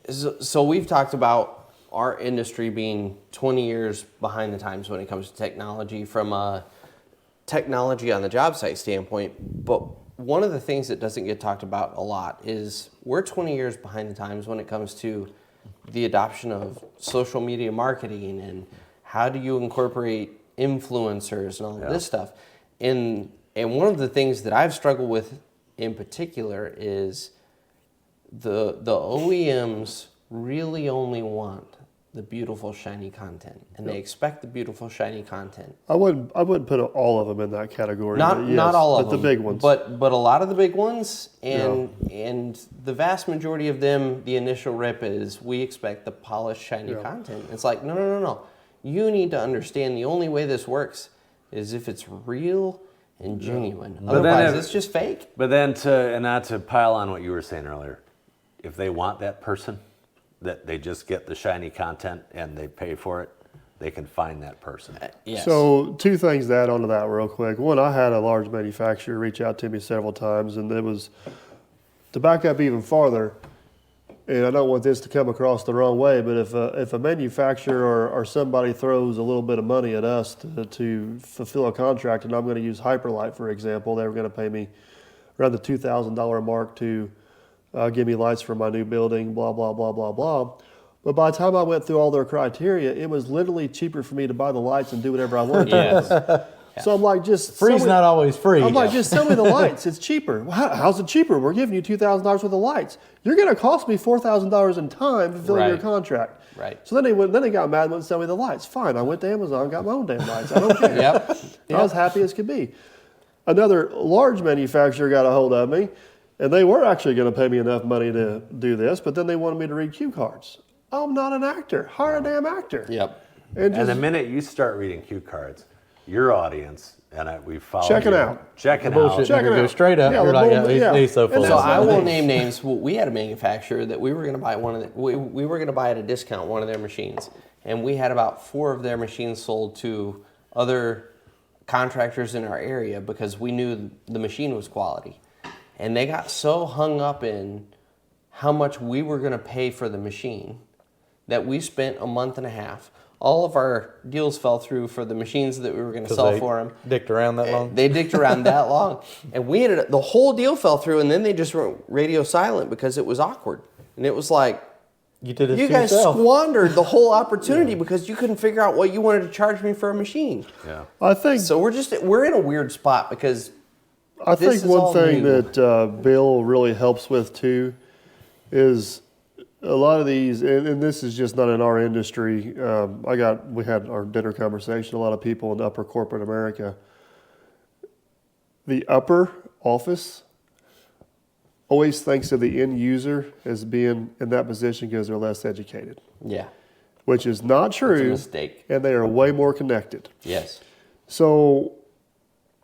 So we've talked about our industry being 20 years behind the times when it comes to technology, from a technology on the job site standpoint. But one of the things that doesn't get talked about a lot is we're 20 years behind the times when it comes to the adoption of social media marketing and how do you incorporate influencers and all of this stuff. And one of the things that I've struggled with in particular is the OEMs really only want the beautiful, shiny content, and they expect the beautiful, shiny content. I wouldn't put all of them in that category. Not all of them, but the big ones. But a lot of the big ones, and the vast majority of them, the initial rip is, we expect the polished, shiny content. It's like, no. You need to understand the only way this works is if it's real and genuine. But then Otherwise, if- it's just fake. But then and not to pile on what you were saying earlier, if they want that person, that they just get the shiny content and they pay for it, they can find that person. Yes. So 2 things to add onto that real quick. One, I had a large manufacturer reach out to me several times, and it was to back up even farther. And I don't want this to come across the wrong way, but if a manufacturer or somebody throws a little bit of money at us to fulfill a contract, and I'm going to use Hyperlight for example, they were going to pay me around the $2,000 mark to give me lights for my new building, blah blah blah blah blah. But by the time I went through all their criteria, it was literally cheaper for me to buy the lights and do whatever I wanted to. Yes. So I'm like, just Free's sell me- not always free. I'm like, just sell me the lights. It's cheaper. Well, how's it cheaper? We're giving you $2,000 worth of lights. You're going to cost me $4,000 in time fulfilling your Right. contract. Right. So then they got mad and wouldn't sell me the lights. Fine. I went to Amazon, got my own damn lights. I don't care. Yep. I was happy as could be. Another large manufacturer got a hold of me, and they were actually going to pay me enough money to do this, but then they wanted me to read cue cards. I'm not an actor. Hire a damn actor. Yep. And And the just minute you start reading cue cards, your audience, and we follow Check it you, out. Checking Bullshit. out. Check it Go out. straight up. Yeah, You're the like, bull- yeah. he's so full. And So that's I the won't thing. name names. Well, we had a manufacturer that we were going to buy we were going to buy at a discount one of their machines, and we had about 4 of their machines sold to other contractors in our area because we knew the machine was quality, and they got so hung up in how much we were going to pay for the machine that we spent a month and a half. All of our deals fell through for the machines that we were going to sell for them. Dicked around that long. They dicked around that long, and we ended up, the whole deal fell through, and then they just went radio silent because it was awkward, and it was like, You did it you to guys yourself. squandered the whole opportunity because you couldn't figure out what you wanted to charge me for a machine. Yeah. I think So we're in a weird spot because I this think is one all thing new. that Bill really helps with too is a lot of these, and this is just not in our industry. We had our dinner conversation. A lot of people in upper corporate America, the upper office always thinks of the end user as being in that position because they're less educated, yeah, which is not it's a true. mistake. And they are way more connected. Yes. So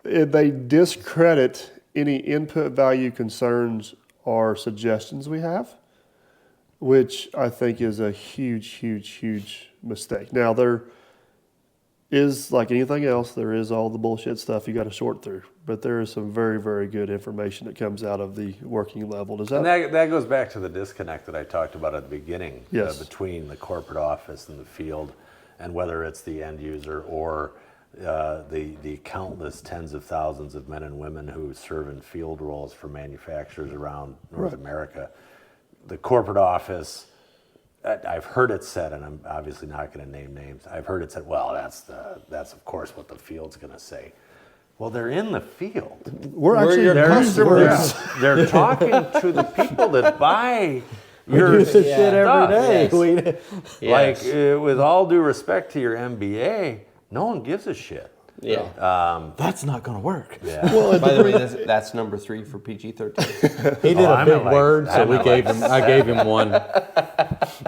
they discredit any input value concerns or suggestions we have, which I think is a huge, huge, huge mistake. Now, there is, like anything else, there is all the bullshit stuff you got to sort through, but there is some very, very good information that comes out of the working level. Does And that? that goes back to the disconnect that I talked about at the beginning Yes. between the corporate office and the field, and whether it's the end user or the countless tens of thousands of men and women who serve in field roles for manufacturers around North America. The corporate office, I've heard it said, and I'm obviously not going to name names. I've heard it said, well, that's of course what the field's going to say. Well, they're in the field. We're actually your customers. They're talking to the people that buy We your do this Yeah. shit every day. Yes. We- Like, Yes. with all due respect to your MBA, no one gives a shit. Yeah. That's not going to work. Yeah. Well, By the way, that's number 3 for PG-13. He did Oh, a I'm big at like- word, so I'm we at gave like him. I gave him one.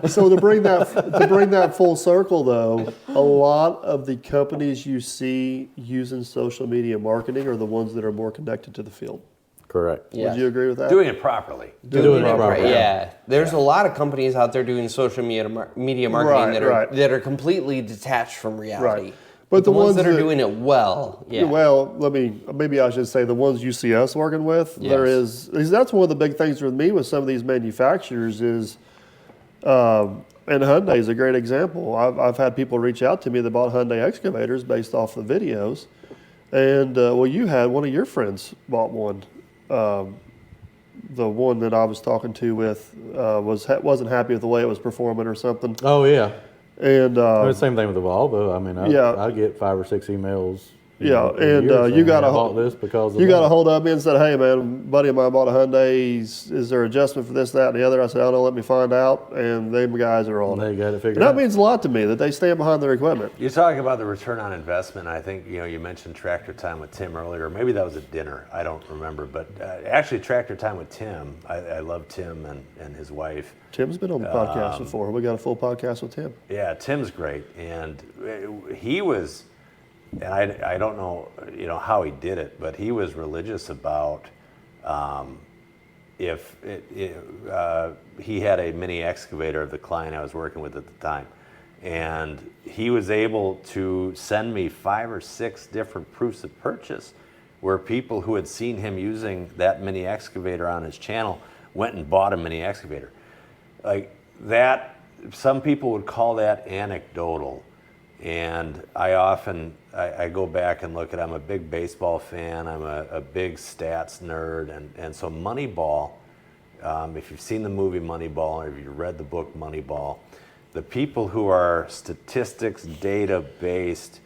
So to bring that full circle, though, a lot of the companies you see using social media marketing are the ones that are more connected to the field. Correct. Yeah. Would you agree with that? Doing it properly. Doing it Right, properly. yeah. There's a lot of companies out there doing social media marketing Right. that are completely detached from reality. Right. But the the ones ones that are that- doing it well, yeah. Well, maybe I should say the ones you see us working with. Yes. That's one of the big things with me with some of these manufacturers is, and Hyundai is a great example. I've had people reach out to me that bought Hyundai excavators based off the videos, and you had one of your friends bought one. The one that I was talking to wasn't happy with the way it was performing or something, Oh yeah. and Well, the same thing with the Volvo. I mean, Yeah. I get 5 or 6 emails. Yeah, a year and saying, you got "I a bought this because of you got a that." hold of me and said, "Hey man, a buddy of mine bought a Hyundai. Is there adjustment for this, that, and the other?" I said, "I don't know. Let me find out." And them guys are on They it. got to And figure that out. means a lot to me that they stand behind their equipment. You talk about the return on investment. I think you mentioned Tractor Time with Tim earlier. Maybe that was at dinner. I don't remember. But actually, Tractor Time with Tim. I love Tim and his wife. Tim's been on the podcast before. We got a full podcast with Tim. Yeah, Tim's great, and he was and I don't know, how he did it, but he was religious about if he had a mini excavator of the client I was working with at the time, and he was able to send me 5 or 6 different proofs of purchase where people who had seen him using that mini excavator on his channel went and bought a mini excavator. Like that, some people would call that anecdotal. And I go back and look at, I'm a big baseball fan, I'm a big stats nerd, and so Moneyball, if you've seen the movie Moneyball or if you've read the book Moneyball, the people who are statistics, data-based,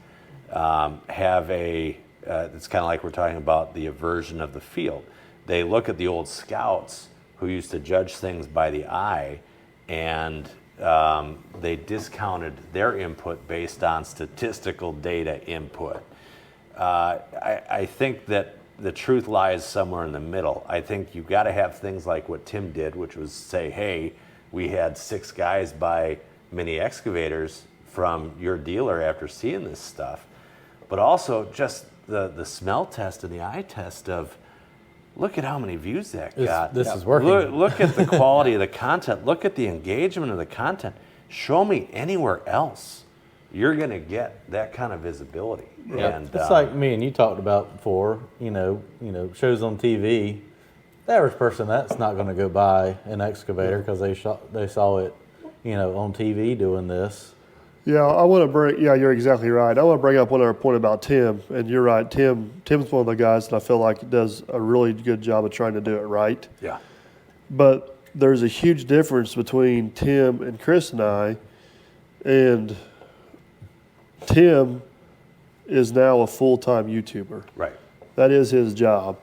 have it's kind of like we're talking about the aversion of the field. They look at the old scouts who used to judge things by the eye, and they discounted their input based on statistical data input. I think that the truth lies somewhere in the middle. I think you've got to have things like what Tim did, which was say, hey, we had 6 guys buy mini excavators from your dealer after seeing this stuff. But also just the smell test and the eye test of, look at how many views that got. This is working. Look at the quality of the content. Look at the engagement of the content. Show me anywhere else you're going to get that kind of visibility. Yeah. And It's like me and you talked about before, shows on TV. The average person, that's not going to go buy an excavator because they saw it, on TV doing this. Yeah, you're exactly right. I want to bring up one other point about Tim, and you're right. Tim's one of the guys that I feel like does a really good job of trying to do it right. yeah. But there's a huge difference between Tim and Chris and I, and Tim is now a full-time YouTuber. Right. That is his job.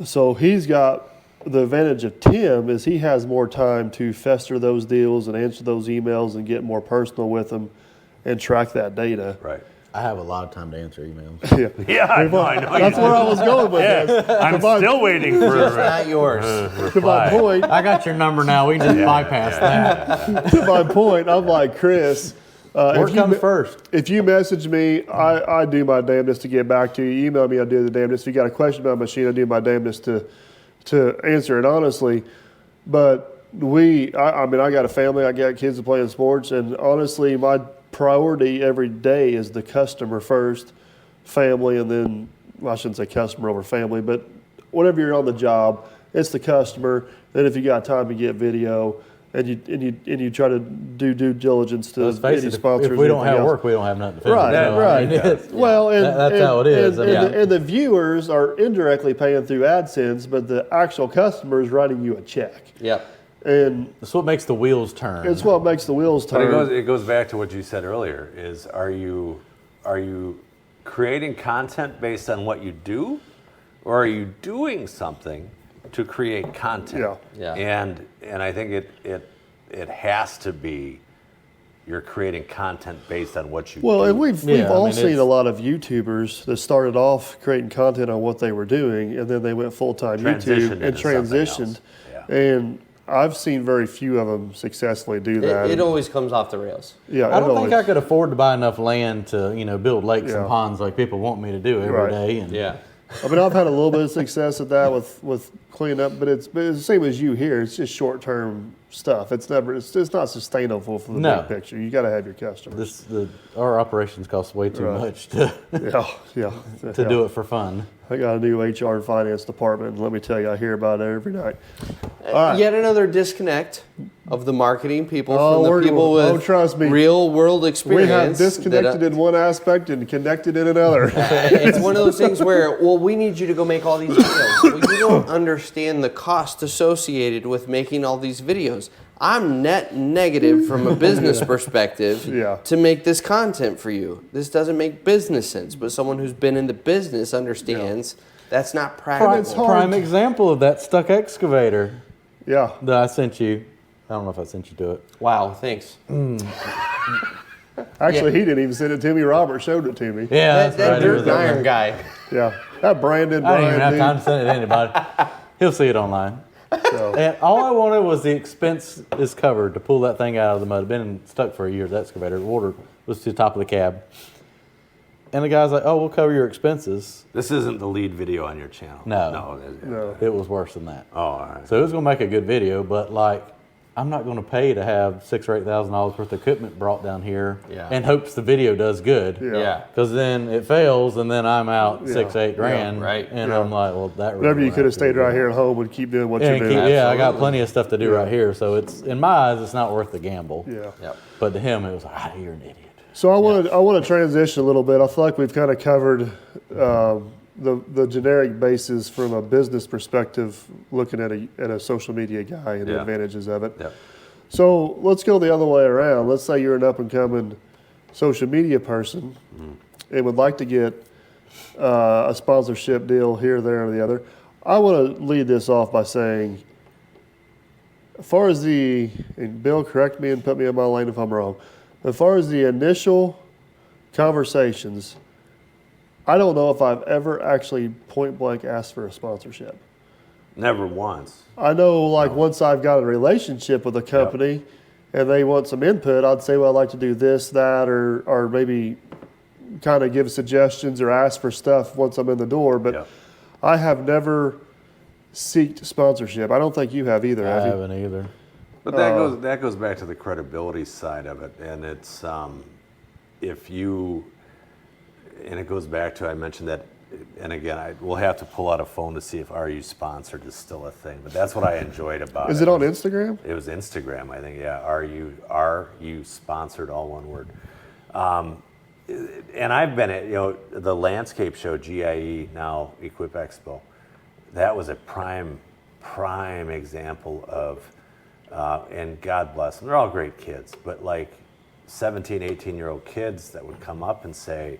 So he's got the advantage of Tim is he has more time to fester those deals and answer those emails and get more personal with them and track that data. Right. I have a lot of time to answer emails. Yeah. Yeah, I know. That's where I was going with this. I'm still waiting for Not yours. To my point, I got your number now. We can just bypass that. to my point, I'm like, Chris, What comes first? if you message me, I do my damnedest to get back to you. You email me, I do the damnedest. If you got a question about a machine, I do my damnedest to answer it honestly. But I got a family, I got kids that play in sports, and honestly, my priority every day is the customer first, family, and then, well, I shouldn't say customer over family, but whenever you're on the job, it's the customer. Then if you got time to get video, and you try to do due diligence to Let's face any it, sponsors. if we don't anything have else. work, we don't have nothing to film. Right, So, right. it's- Well, that's how it is. And the viewers are indirectly paying through AdSense, but the actual customer is writing you a check. Yep. And That's what makes the wheels turn. it's what makes the wheels But turn. it goes back to what you said earlier. Is are you creating content based on what you do, or are you doing something to create content? Yeah. Yeah. And I think it has to be you're creating content based on what you Well, do. and we've Yeah, I all mean, seen it's- a lot of YouTubers that started off creating content on what they were doing, and then they went full-time Transitioned YouTube and into something else. transitioned. Yeah. And I've seen very few of them successfully do that. It always comes off the rails. Yeah, I it don't think always- I could afford to buy enough land to, build lakes Yeah. and ponds like people want me to do every Right. day. And Yeah. I mean, I've had a little bit of success at that with cleaning up, but it's the same as you here. It's just short-term stuff. It's not sustainable for the No. big picture. You got to have your customers. our operations cost way too Right. much to Yeah. do it for fun. I got a new HR and finance department, and let me tell you, I hear about it every night. All right. Yet another disconnect of the marketing people Oh, from the we're- people oh, with trust me. real world We experience. have disconnected in one aspect and connected in another. It's one of those things where, well, we need you to go make all these videos. Well, you don't understand the cost associated with making all these videos. I'm net negative from a business perspective Yeah. to make this content for you. This doesn't make business sense, but someone who's been in the business understands that's not practical. it's hard. Prime example of that stuck excavator Yeah. that I sent you. I don't know if I sent you to it. Wow, thanks. Actually, he didn't even send it to me. Robert showed it to me. Yeah, That that's right. It dirt was and on there. iron guy. Yeah. That Brandon, I didn't even have Brian, time to send it to anybody. He'll see it online. So, And all I wanted was the expense is covered to pull that thing out of the mud. It's been stuck for a year, the excavator. The water was to the top of the cab. And the guy's like, "Oh, we'll cover your expenses." This isn't the lead video on your channel. No. No. It was worse than that. Oh, all right. So it was going to make a good video, but like, I'm not going to pay to have $6,000 or $8,000 worth of equipment brought down here in hopes the video does good. Yeah. Because then it fails, and then I'm out $6-8 grand. Yeah, right. And I'm like, well, that. Really Whatever you won't could have to stayed be right good. here at home and keep doing what Yeah, you're and doing. I got Absolutely. plenty of stuff to do right here. So it's, in my eyes, it's not worth the gamble. Yeah. Yep. But to him, it was like, you're an idiot. So I want to transition a little bit. I feel like we've kind of covered the generic basis from a business perspective, looking at a social media guy and the advantages of it. Yep. So let's go the other way around. Let's say you're an up and coming social media person and would like to get a sponsorship deal here, there, or the other. I want to lead this off by saying, as far as and Bill, correct me and put me in my lane if I'm wrong. As far as the initial conversations, I don't know if I've ever actually point blank asked for a sponsorship. Never once. I know, once I've got a relationship with a company and they want some input, I'd say, well, I'd like to do this, that, or maybe kind of give suggestions or ask for stuff once I'm in the door. But I have never seeked sponsorship. I don't think you have either, I have you? haven't either. But that goes back to the credibility side of it, and it's if you, and it goes back to, I mentioned that, and again, we'll have to pull out a phone to see if "Are you sponsored" is still a thing. But that's what I enjoyed about it. Is it on Instagram? It was Instagram, I think. Yeah, are you sponsored? All one word. And I've been at the landscape show, GIE, now Equip Expo. That was a prime example of. And God bless them, they're all great kids, but like 17, 18-year-old kids that would come up and say,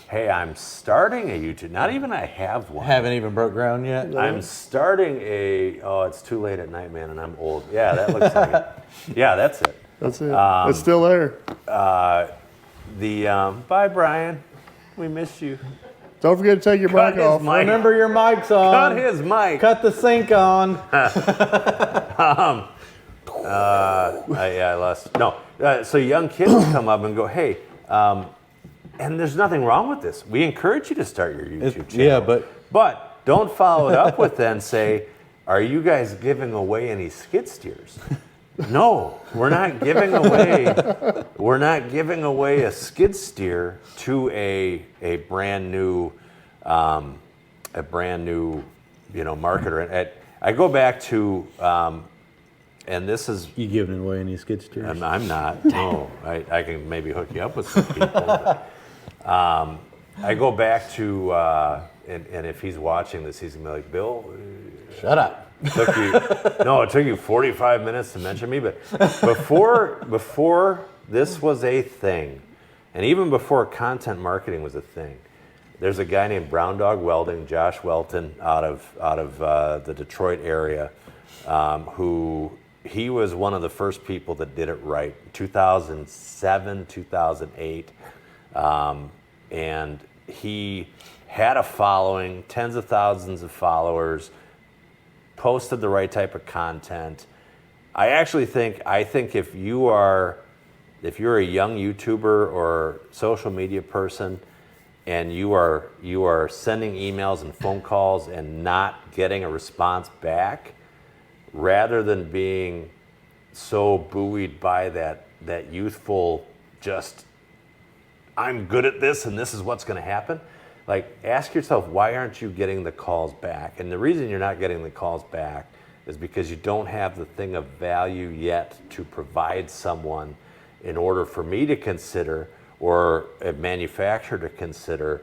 hey, I'm starting a YouTube, not even I have one. Haven't even broke ground yet. I'm starting it's too late at night, man, and I'm old. Yeah, that looks like it. Yeah, that's it. That's it. It's still there. Bye, Brian. We miss you. Don't forget to take your Cut mic his off. mic. Remember your mic's on. Cut his mic. Cut the sink on. I lost. No. So young kids come up and go, hey, and there's nothing wrong with this. We encourage you to start your YouTube channel. Yeah, but don't follow it up with then say, are you guys giving away any skid steers? No, we're not giving away. We're not giving away a skid steer to a brand new marketer. I go back to. And this is... You giving away any skid steers? I'm not. No. I can maybe hook you up with some people. But, I go back to... and if he's watching this, he's going to be like, Bill... Shut up. It took you 45 minutes to mention me. But before this was a thing, and even before content marketing was a thing, there's a guy named Brown Dog Welding, Josh Welton, out of the Detroit area, who... He was one of the first people that did it right, 2007, 2008. And he had a following, tens of thousands of followers, posted the right type of content. I think if you're a young YouTuber or social media person and you are sending emails and phone calls and not getting a response back, rather than being so buoyed by that youthful, just, I'm good at this and this is what's going to happen, like, ask yourself, why aren't you getting the calls back? And the reason you're not getting the calls back is because you don't have the thing of value yet to provide someone in order for me to consider or a manufacturer to consider.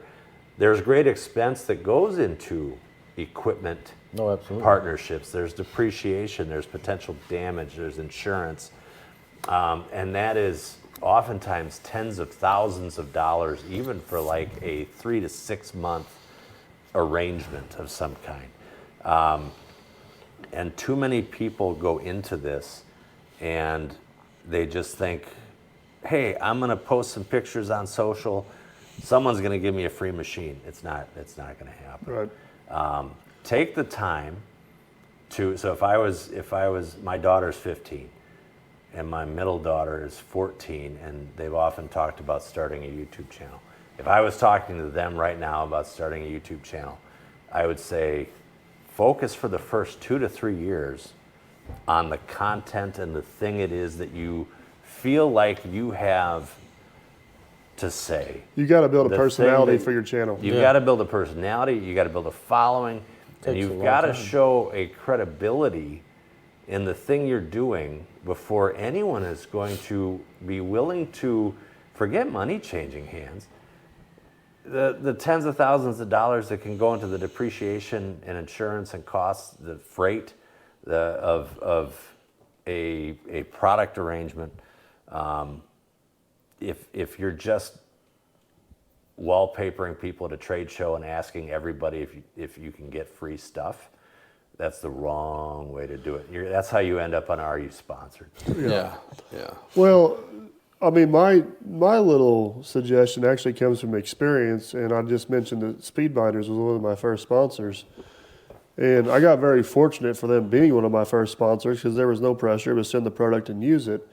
There's great expense that goes into equipment partnerships. There's depreciation, there's potential damage, there's insurance, and that is oftentimes tens of thousands of dollars, even for like a 3 to 6 month arrangement of some kind. And too many people go into this and they just think, hey, I'm going to post some pictures on social, someone's going to give me a free machine. It's not going to happen. Right. Take the time to, so if I was, my daughter's 15 and my middle daughter is 14, and they've often talked about starting a YouTube channel. if I was talking to them right now about starting a YouTube channel, I would say focus for the first 2 to 3 years on the content and the thing it is that you feel like you have to say. You got to build a The personality thing that- for your channel. You've got to build a personality, you got to build a following, and Takes a you've long got to time. show a credibility in the thing you're doing before anyone is going to be willing to forget money changing hands. The tens of thousands of dollars that can go into the depreciation and insurance and costs, the freight of a product arrangement. If you're just wallpapering people at a trade show and asking everybody if you can get free stuff, that's the wrong way to do it. That's how you end up on Are You Sponsored? Yeah. Well, I mean, my little suggestion actually comes from experience, and I just mentioned that Speedbinders was one of my first sponsors. And I got very fortunate for them being one of my first sponsors because there was no pressure to send the product and use it.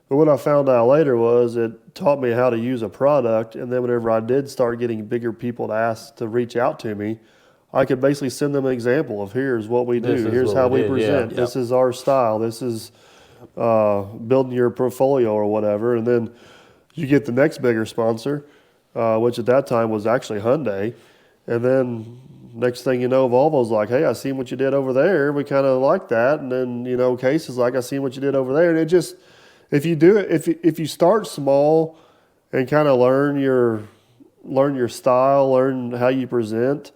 But what I found out later was it taught me how to use a product, and then whenever I did start getting bigger people to ask to reach out to me, I could basically send them an example of here's what we This do, is here's what how we we did, yeah. present, this is our style, this is building your portfolio or whatever. And then you get the next bigger sponsor, which at that time was actually Hyundai. And then next thing you know, Volvo's like, hey, I seen what you did over there. We kind of like that. And then, you know, Case is like, I seen what you did over there. And it just, if you do it, if you start small and kind of learn your style, learn how you present,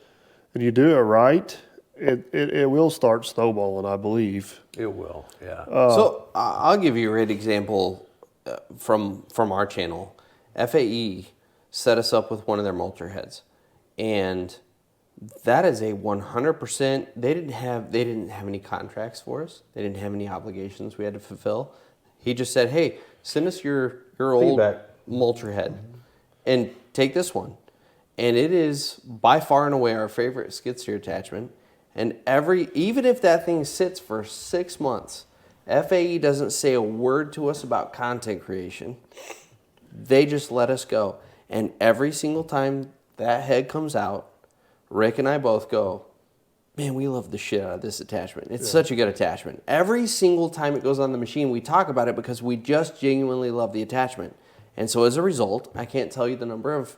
and you do it right, it will start snowballing, I believe. It will, yeah. So I'll give you a great example from our channel. FAE set us up with one of their mulcher heads, and that is a 100%. They didn't have any contracts for us. They didn't have any obligations we had to fulfill. He just said, "Hey, send us your old Feedback. mulcher head, and take this one." And it is by far and away our favorite skid steer attachment. And even if that thing sits for 6 months, FAE doesn't say a word to us about content creation. They just let us go. And every single time that head comes out, Rick and I both go, man, we love the shit out of this attachment. It's such a good attachment. Every single time it goes on the machine, we talk about it because we just genuinely love the attachment. And so as a result, I can't tell you the number of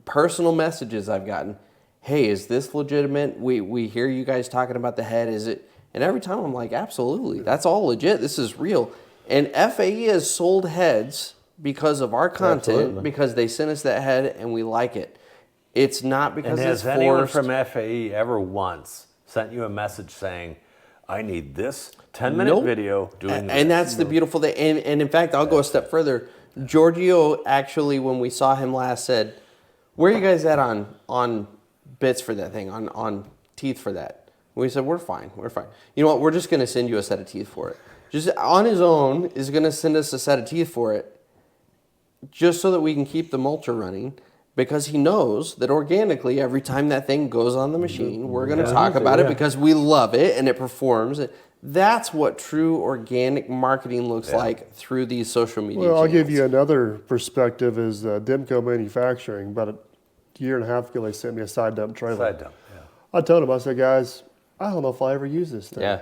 personal messages I've gotten. Hey, is this legitimate? We hear you guys talking about the head. Is it? And every time I'm like, absolutely. That's all legit. This is real. And FAE has sold heads because of our content, Absolutely. because they sent us that head and we like it. It's not because And it's has anyone forced. from FAE ever once sent you a message saying, I need this 10-minute Nope. video doing this? And that's the beautiful thing. And in fact, I'll go a step further. Giorgio actually, when we saw him last, said, where are you guys at on bits for that thing, on teeth for that? We said, we're fine. You know what? We're just going to send you a set of teeth for it. Just on his own is going to send us a set of teeth for it just so that we can keep the mulcher running, because he knows that organically every time that thing goes on the machine, we're going to talk about it because we love it and it performs. That's what true organic marketing looks like through these social media Well, I'll give channels. you another perspective is Demco Manufacturing. About a year and a half ago, they sent me a side dump trailer. Side dump, yeah. I told them, I said, guys, I don't know if I ever use this thing. Yeah.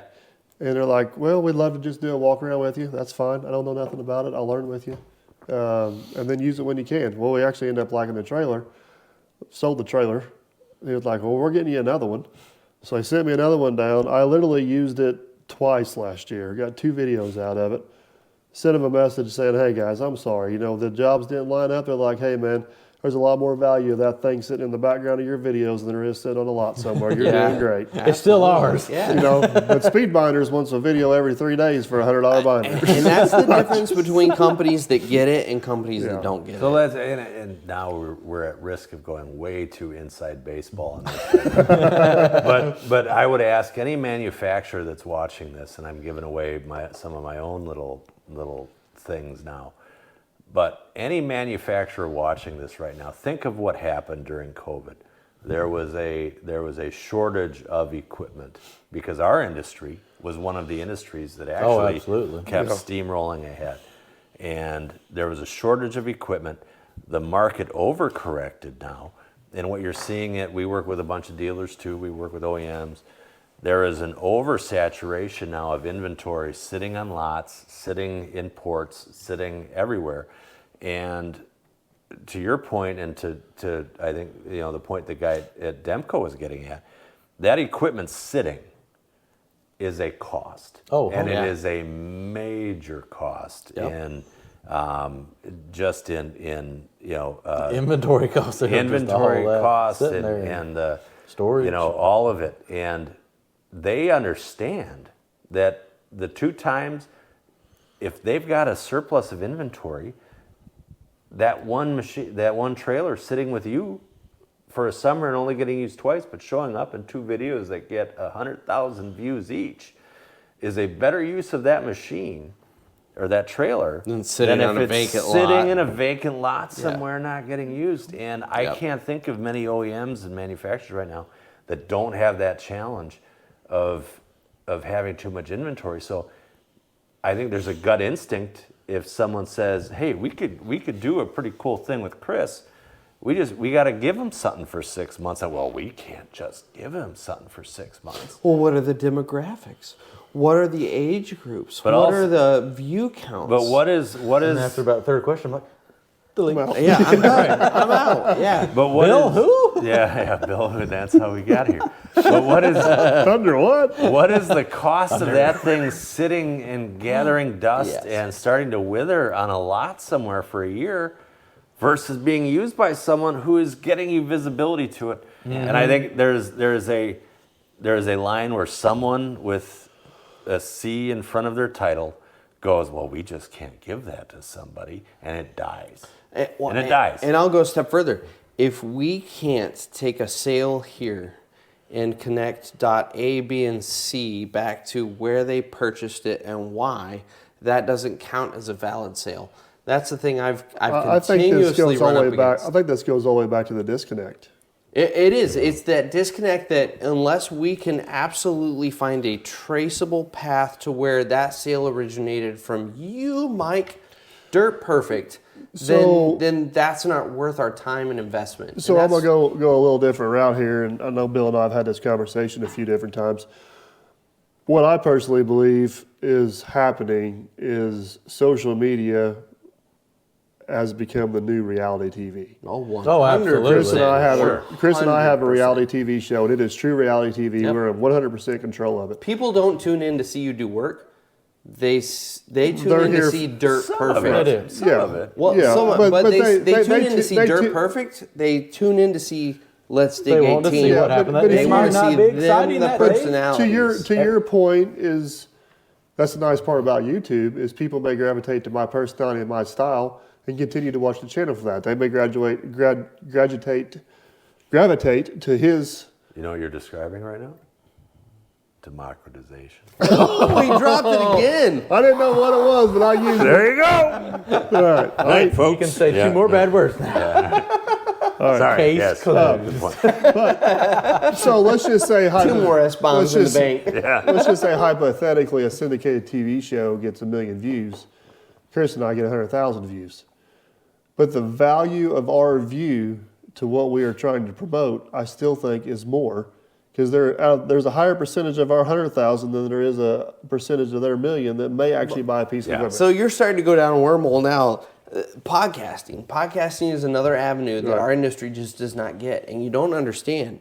And they're like, well, we'd love to just do a walk around with you. That's fine. I don't know nothing about it. I'll learn with you. And then use it when you can. Well, we actually ended up liking the trailer. Sold the trailer. He was like, well, we're getting you another one. So he sent me another one down. I literally used it twice last year. Got 2 videos out of it. Sent him a message saying, hey, guys, I'm sorry. You know, the jobs didn't line up. They're like, hey, man, there's a lot more value of that thing sitting in the background of your videos than there is sitting on a lot somewhere. You're doing great. It's still ours. Yeah. You know, but Speedbinders wants a video every 3 days for a $100 binder. And that's the difference between companies that get it and companies that don't get So it. let's, and now we're at risk of going way too inside baseball on this. but I would ask any manufacturer that's watching this, and I'm giving away some of my own little things now. But any manufacturer watching this right now, think of what happened during COVID. There was a shortage of equipment because our industry was one of the industries that actually absolutely. kept steamrolling ahead. And there was a shortage of equipment. the market overcorrected now. And what you're seeing we work with a bunch of dealers too, we work with OEMs. There is an oversaturation now of inventory sitting on lots, sitting in ports, sitting everywhere. And to your point, and to I think the point the guy at Demco was getting at, that equipment sitting is a cost. And it is a major cost in just in inventory costs, and storage, all of it. And they understand that the 2 times, if they've got a surplus of inventory, that one trailer sitting with you for a summer and only getting used twice, but showing up in 2 videos that get 100,000 views each, is a better use of that machine or that trailer than sitting on a vacant lot. Sitting in a vacant lot somewhere not getting used. And I can't think of many OEMs and manufacturers right now that don't have that challenge of having too much inventory. So I think there's a gut instinct if someone says, "Hey, we could do a pretty cool thing with Chris. We got to give him something for 6 months." And well, we can't just give him something for 6 months. Well, what are the demographics? What are the age groups? What are the view counts? But what is? And after about the 3rd question, I'm like, delete. Yeah, I'm done. I'm out. Yeah. But what Bill, is- who? Yeah, Bill, who? That's how we got here. But what is? Thunder what? What is the cost of that thing sitting and gathering dust and starting to wither on a lot somewhere for a year versus being used by someone who is getting you visibility to it? And I think there is a line where someone with a C in front of their title goes, "Well, we just can't give that to somebody," and it dies. And it dies. And I'll go a step further. If we can't take a sale here and connect dot A, B, and C back to where they purchased it and why, that doesn't count as a valid sale. That's the thing I've continuously run up against. I think this goes all the way back to the disconnect. It is. It's that disconnect that unless we can absolutely find a traceable path to where that sale originated from you, Mike, Dirt Perfect, then that's not worth our time and investment. So I'm going to go a little different route here, and I know Bill and I have had this conversation a few different times. What I personally believe is happening is social media has become the new reality TV. Oh, 100%. Oh, absolutely. Chris and I have a reality TV show, and it is true reality TV. Yep. We're in 100% control of it. People don't tune in to see you do work. They tune They're in to here see Dirt Some Perfect. of it. Some of it. Well, Yeah, but they tune in to see they Dirt tu- Perfect. They tune in to see Let's Dig They 18. want to see what happened that but day. if Might you- not be exciting the that day. personalities. To your point is, that's the nice part about YouTube is people may gravitate to my personality and my style and continue to watch the channel for that. They may gravitate to his. You know what you're describing right now? Democratization. We dropped it again. I didn't know what it was, but I used it. There you go. All right. All right, folks. You can say 2 more bad words now. Sorry. Case Yes. closed. Good point. So let's just say 2 more S-bombs in the bank. Let's just say hypothetically a syndicated TV show gets 1 million views. Chris and I get 100,000 views. But the value of our view to what we are trying to promote, I still think is more. Because there's a higher percentage of our 100,000 than there is a percentage of their 1 million that may actually buy a piece of equipment. So you're starting to go down a wormhole now. Podcasting. Podcasting is another avenue that our industry just does not get. And you don't understand.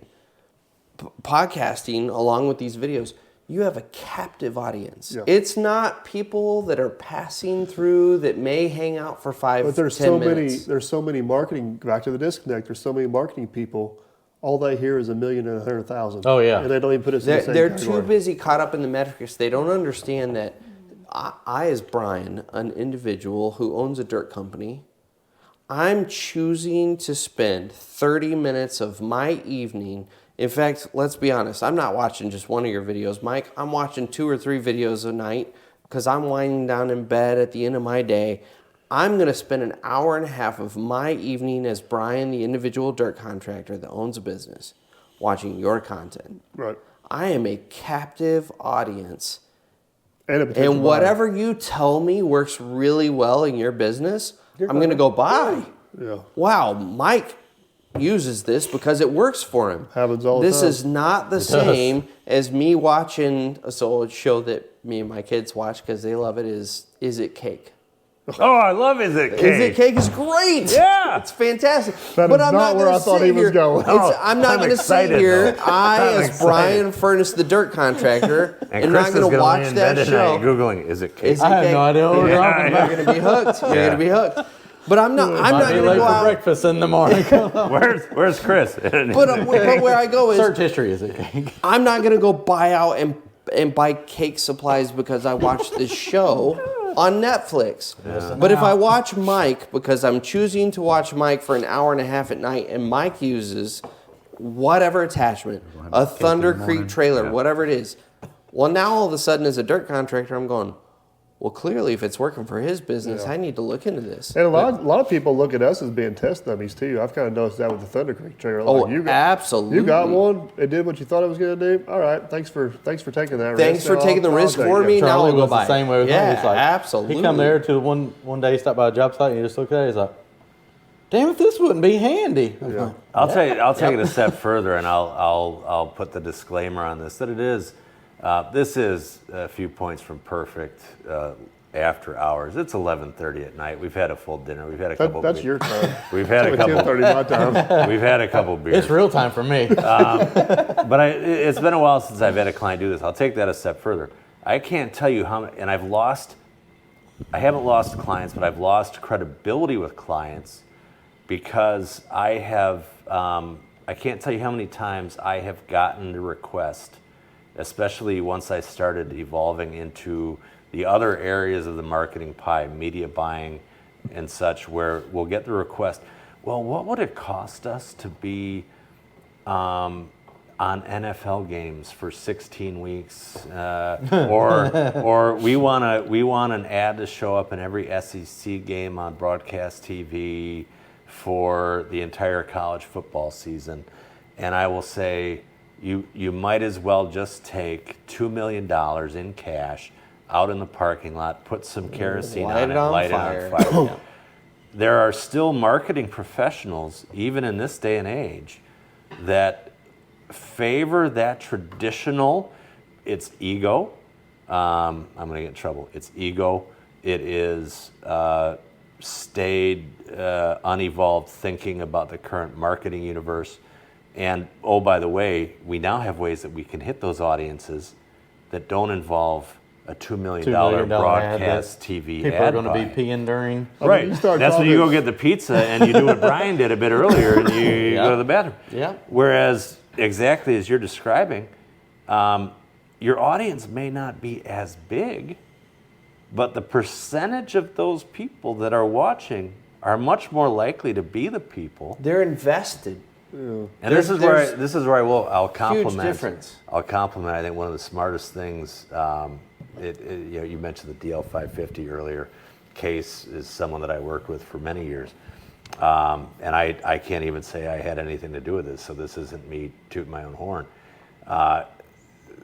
Podcasting, along with these videos, you have a captive audience. Yeah. It's not people that are passing through that may hang out for 5 But to 10 minutes. there's so many marketing, back to the disconnect, there's so many marketing people, all they hear is 1 million and 100,000. Oh, yeah. And they don't even put us in the same They're category. too busy caught up in the metrics. They don't understand that I, as Brian, an individual who owns a dirt company, I'm choosing to spend 30 minutes of my evening. In fact, let's be honest, I'm not watching just one of your videos, Mike. I'm watching 2 or 3 videos a night because I'm winding down in bed at the end of my day. I'm going to spend an hour and a half of my evening as Brian, the individual dirt contractor that owns a business, watching your content. Right. I am a captive audience. And a potential And whatever you tell me works really well in your business, I'm going to go buy. Yeah. wow, Mike uses this because it works for him. Happens all the This time. is not the same as me watching a show that me and my kids watch because they love it. Is It Cake? Oh, I love Is It Cake. Is It Cake is great. Yeah. It's fantastic. That but is I'm not not where gonna I thought sit he was here- going. it's- I'm not I'm going to sit excited, here. though. I, I'm as excited. Brian Furnace, the dirt contractor, And am Chris not is going to gonna watch lay in that bed show. tonight Googling Is It Cake. Is It I have Cake? no idea what we're Yeah, talking about. You're going to be hooked. You're going to be hooked. But I'm not. I'm Might not be going to late go for out. breakfast in the morning. Where's Chris? But where I go is Search history, Is It Cake? I'm not gonna go buy out and buy cake supplies because I watched this show on Netflix. But if I watch Mike because I'm choosing to watch Mike for an hour and a half at night, and Mike uses whatever attachment, a Thunder Creek trailer, whatever it is. Well, now all of a sudden, as a dirt contractor, I'm going, well, clearly, if it's working for his business, I need to look into this. And a lot of people look at us as being test dummies too. I've kind of noticed that with the Thunder Creek trailer. Oh, you absolutely. You got one. It did what you thought it was going to do. All right. Thanks for taking that risk. Thanks for taking the I'll risk take for it. me. Now Charlie I'll go was buy the same it. way with me. Yeah, He's like, absolutely. He come there to one day, he stopped by a job site, and he just looked at it. He's like, "Damn it, this wouldn't be handy." I was like, I'll take it a step further, and I'll put the disclaimer on this that it is. This is a few points from perfect. After hours, it's 11:30 at night. We've had a full dinner. We've had a couple. That's your time. We've had a couple. 10:30 my time. We've had a couple beers. It's real time for me. But it's been a while since I've had a client do this. I'll take that a step further. I can't tell you how many, and I haven't lost clients, but I've lost credibility with clients because I can't tell you how many times I have gotten the request, especially once I started evolving into the other areas of the marketing pie, media buying and such, where we'll get the request, well, what would it cost us to be on NFL games for 16 weeks, or we want an ad to show up in every SEC game on broadcast TV for the entire college football season, and I will say you might as well just take $2 million in cash out in the parking lot, put some kerosene on it, light it on fire. Yeah. There are still marketing professionals, even in this day and age, that favor that traditional. It's ego. I'm going to get in trouble. It's ego. It is staid, unevolved thinking about the current marketing universe. And, oh, by the way, we now have ways that we can hit those audiences that don't involve a $2 million broadcast TV People ad are going to buy. be peeing during. Right. you start That's when you go talking- get the pizza and you do what Brian did a bit earlier and you go to the bathroom. Yeah. Whereas, exactly as you're describing, your audience may not be as big, but the percentage of those people that are watching are much more likely to be the people. They're invested. And There's- this is where I'll compliment. difference. I'll compliment. I think one of the smartest things. You mentioned the DL550 earlier. Case is someone that I worked with for many years, and I can't even say I had anything to do with this. So this isn't me tooting my own horn.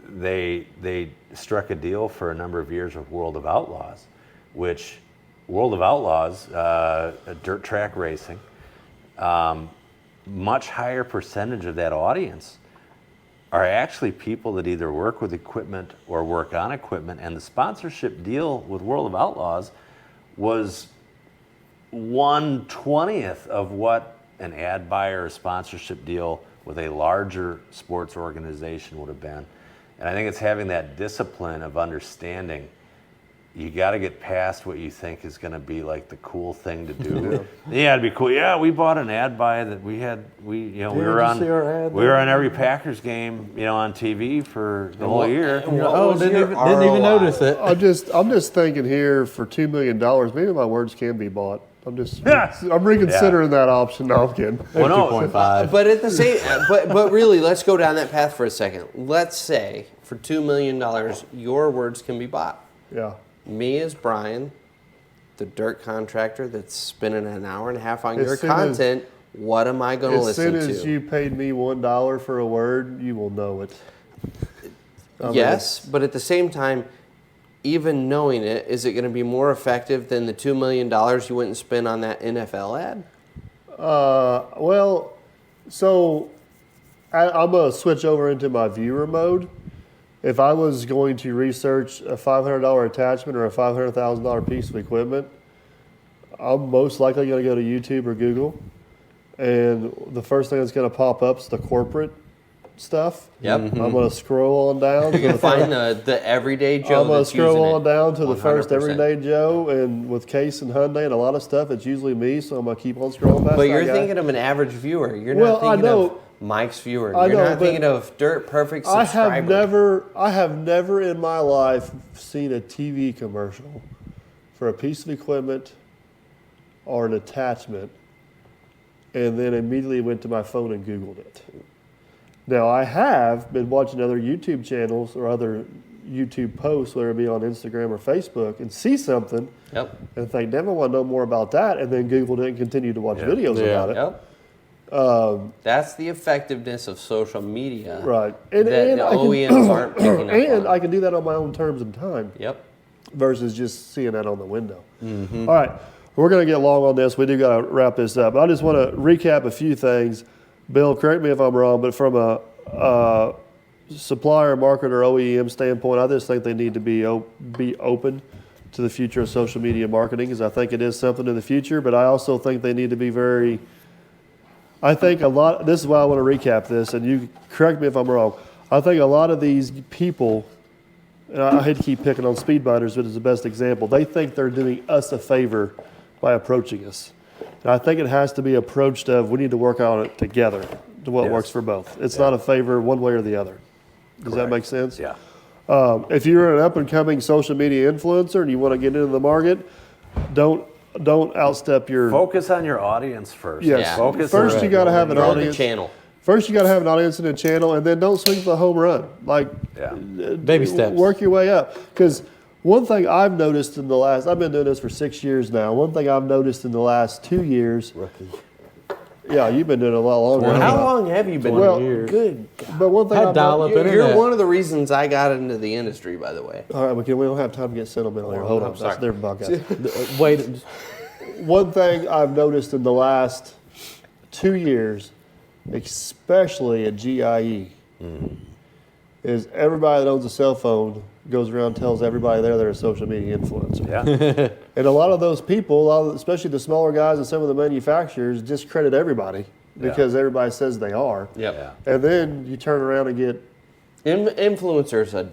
They struck a deal for a number of years with World of Outlaws, which World of Outlaws, dirt track racing. Much higher percentage of that audience are actually people that either work with equipment or work on equipment, and the sponsorship deal with World of Outlaws was 1/20th of what an ad buyer or sponsorship deal with a larger sports organization would have been. And I think it's having that discipline of understanding you got to get past what you think is going to be like the cool thing to do. Yeah, it'd be cool. Yeah, we bought an ad buy that we were on every Packers game, on TV for the whole year. Oh, didn't even notice it. I'm just thinking here for $2 million, maybe my words can be bought. I'm reconsidering that option. No, I'm kidding. Well, no, 2.5. But at the same, but really, let's go down that path for a second. Let's say for $2 million, your words can be bought. Yeah. Me as Brian, the dirt contractor that's spending an hour and a half on your soon as- content, what am I going to As listen soon to? as you paid me $1 for a word, you will know it. Yes, but at the same time, even knowing it, is it going to be more effective than the $2 million you went and spent on that NFL ad? Well, so I'm going to switch over into my viewer mode. If I was going to research a $500 attachment or a $500,000 piece of equipment, I'm most likely going to go to YouTube or Google. And the first thing that's going to pop up is the corporate stuff. Yep. I'm going to scroll on down. You're gonna find the everyday Joe. I'm going to that's using scroll on it. down to the first 100%. everyday Joe, and with Case and Hyundai and a lot of stuff, it's usually me. So I'm going to keep on scrolling past. But that you're guy. thinking of an average viewer. You're Well, not I thinking know. of Mike's viewer. I You're know, not but thinking of Dirt Perfect I subscriber. have never in my life seen a TV commercial for a piece of equipment or an attachment, and then immediately went to my phone and Googled it. Now, I have been watching other YouTube channels or other YouTube posts, whether it be on Instagram or Facebook, and see something Yep. and think, damn, I want to know more about that, and then Googled it and continue to watch videos Yeah. about it. Yep. That's the effectiveness of social media. Right. That the OEMs aren't picking up And on. I can do that on my own terms and time. Yep. Versus just seeing that on the window. All right, we're going to get long on this. We do got to wrap this up. I just want to recap a few things. Bill, correct me if I'm wrong, but from a supplier, marketer, OEM standpoint, I just think they need to be open to the future of social media marketing, because I think it is something in the future. But I also think they need to be very. I think a lot. This is why I want to recap this, and you correct me if I'm wrong. I think a lot of these people. And I hate to keep picking on speedbinders, but it's the best example. They think they're doing us a favor by approaching us. And I think it has to be approached of, we need to work on it together to what Yes. works for both. It's not a favor one way or the other. Does that Correct. make sense? Yeah. If you're an up-and-coming social media influencer and you want to get into the market, don't outstep your... Focus on your audience first. Yes. Yeah. Focus First, on you got to have an Grow the audience. channel. First, you got to have an audience in a channel, and then don't swing for the home run. Like, Yeah. Baby steps. Work your way up. Because one thing I've noticed in the last, I've been doing this for 6 years now. One thing I've noticed in the last 2 years. Yeah, you've been doing it a lot longer. How long have you been? Well, Good. But one thing Had I've dial-up noticed. internet. You're one of the reasons I got into the industry, by the way. All right, we don't have time to get sentimental here. Hold on. That's a different podcast. Wait, One thing I've noticed in the last 2 years, especially at GIE, is everybody that owns a cell phone goes around and tells everybody they're a social media influencer. Yeah. And a lot of those people, especially the smaller guys and some of the manufacturers, discredit everybody because everybody says they are. Yep. And then you turn around and get... Influencer's a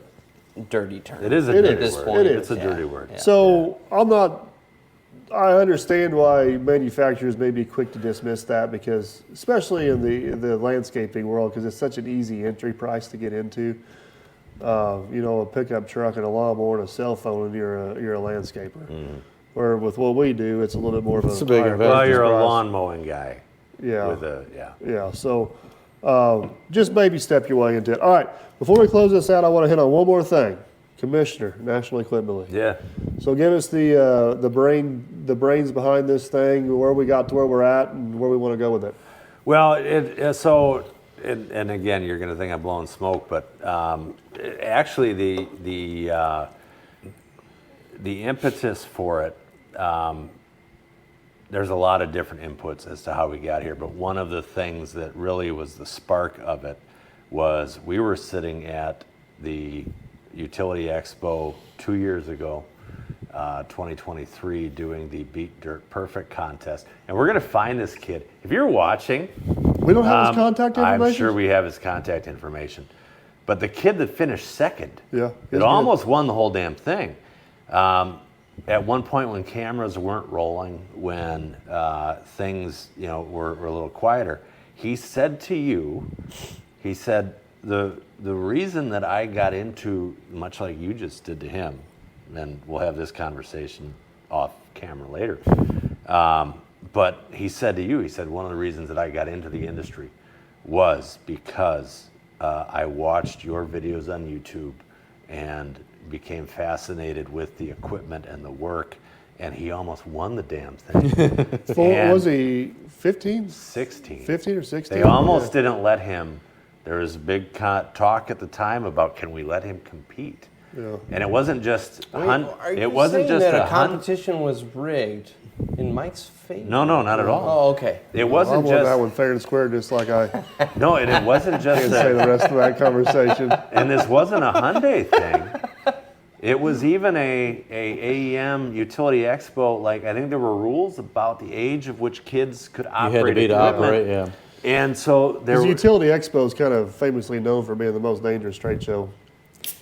dirty term. It is a It dirty is. word. It is. It's a dirty word. Yeah. So I'm not... I understand why manufacturers may be quick to dismiss that, because especially in the landscaping world, because it's such an easy entry price to get into. A pickup truck and a lawnmower and a cell phone, and you're a landscaper. Where with what we do, it's a little bit more of It's a a big higher investment. Well, you're a price. lawn mowing guy. Yeah. Yeah. So just maybe step your way into it. All right. Before we close this out, I want to hit on one more thing. Commissioner, National Equipment League. Yeah. So give us the brains behind this thing, where we got to where we're at, and where we want to go with it. Well, and again, you're going to think I'm blowing smoke, but actually, the impetus for it, there's a lot of different inputs as to how we got here. But one of the things that really was the spark of it was we were sitting at the Utility Expo 2 years ago, 2023, doing the Beat Dirt Perfect contest. And we're going to find this kid. If you're watching, We don't have his contact information? I'm sure we have his contact information. But the kid that finished second, Yeah, he's it good. almost won the whole damn thing. At one point when cameras weren't rolling, when things were a little quieter, he said to you, the reason that I got into, much like you just did to him, and we'll have this conversation off camera later, but he said to you, one of the reasons that I got into the industry was because I watched your videos on YouTube and became fascinated with the equipment and the work, and he almost won the damn thing. And Was he 15? 16. 15 or 16? They almost didn't let him. There was a big talk at the time about, can we let him compete? And it wasn't just Are you it wasn't saying just that a a competition was rigged in Mike's favor? No, not at all. Oh, okay. It I wasn't won that just one fair and square, just like I no, and it wasn't just can say the rest of that conversation. and this wasn't a Hyundai thing. It was even a AEM Utility Expo. Like I think there were rules about the age of which kids could You operate. had to be to equipment. operate, yeah. And so there The were, Utility Expo is kind of famously known for being the most dangerous trade show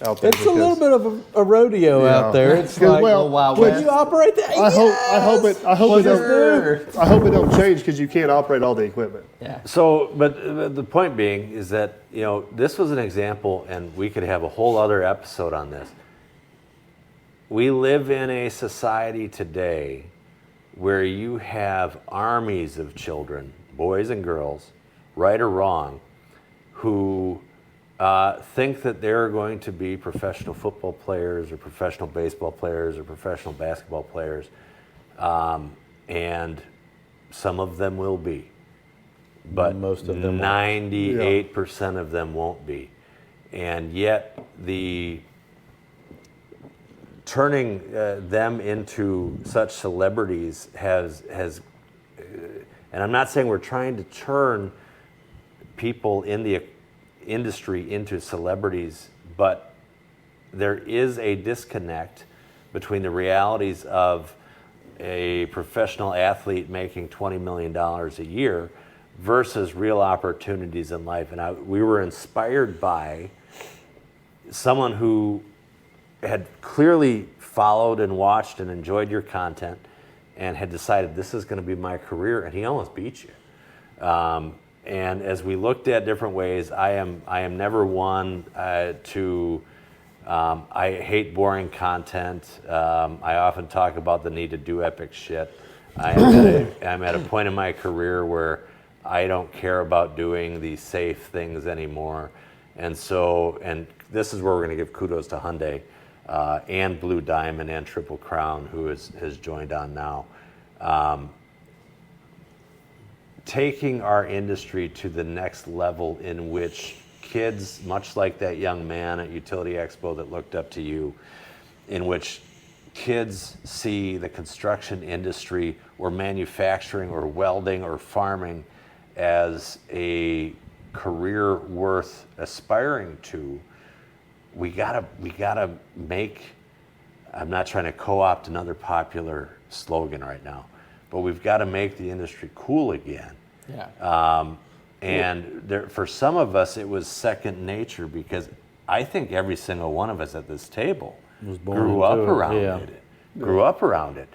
out there. It's a little bit of a rodeo Yeah. out there. It's Because, like, well, Wild would West. you operate that? I hope it don't change because you can't operate all the equipment. Yeah. so, but the point being is that this was an example, and we could have a whole other episode on this. We live in a society today where you have armies of children, boys and girls, right or wrong, who think that they're going to be professional football players or professional baseball players or professional basketball players, and some of them will be, but Most of them won't. 98% of them won't be, and yet the turning them into such celebrities has and I'm not saying we're trying to turn people in the industry into celebrities, but there is a disconnect between the realities of a professional athlete making $20 million a year versus real opportunities in life. And we were inspired by someone who had clearly followed and watched and enjoyed your content and had decided this is going to be my career, and he almost beat you. And as we looked at different ways, I am never one to. I hate boring content. I often talk about the need to do epic shit. I'm at a point in my career where I don't care about doing the safe things anymore, and this is where we're going to give kudos to Hyundai. And Blue Diamond and Triple Crown, who has joined on now. Taking our industry to the next level in which kids, much like that young man at Utility Expo that looked up to you, in which kids see the construction industry or manufacturing or welding or farming as a career worth aspiring to, we gotta make, I'm not trying to co-opt another popular slogan right now, but we've got to make the industry cool again. Yeah. For some of us, it was second nature because I think every single one of us at this table grew up around it. Grew up around it.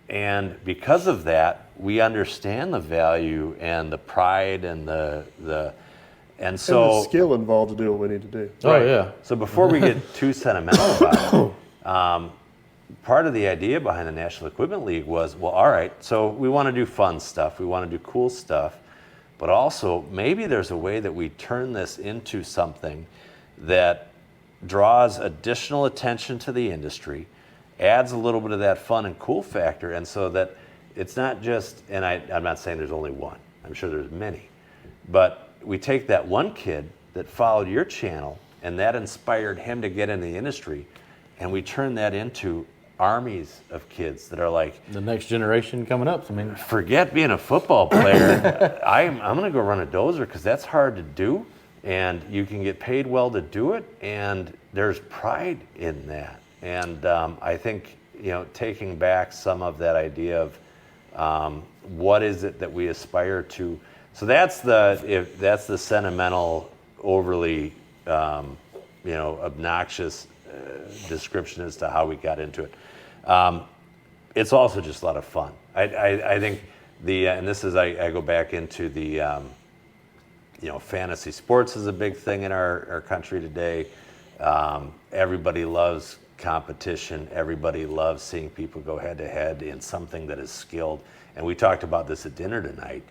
And because of that, we understand the value and the pride and and so And the skill involved to do what we need to do. Oh, yeah. So before we get too sentimental about it, part of the idea behind the National Equipment League was, well, all right, so we want to do fun stuff, we want to do cool stuff, but also maybe there's a way that we turn this into something that draws additional attention to the industry, adds a little bit of that fun and cool factor, and so that it's not just, and I'm not saying there's only one, I'm sure there's many, but we take that one kid that followed your channel and that inspired him to get in the industry, and we turn that into armies of kids that are like, The next generation coming up. I mean, forget being a football player. I'm going to go run a dozer because that's hard to do, and you can get paid well to do it, and there's pride in that. And I think taking back some of that idea of what is it that we aspire to. So that's the sentimental, overly obnoxious description as to how we got into it. It's also just a lot of fun. I think and this is I go back into the fantasy sports is a big thing in our country today. Everybody loves competition. Everybody loves seeing people go head to head in something that is skilled. And we talked about this at dinner tonight.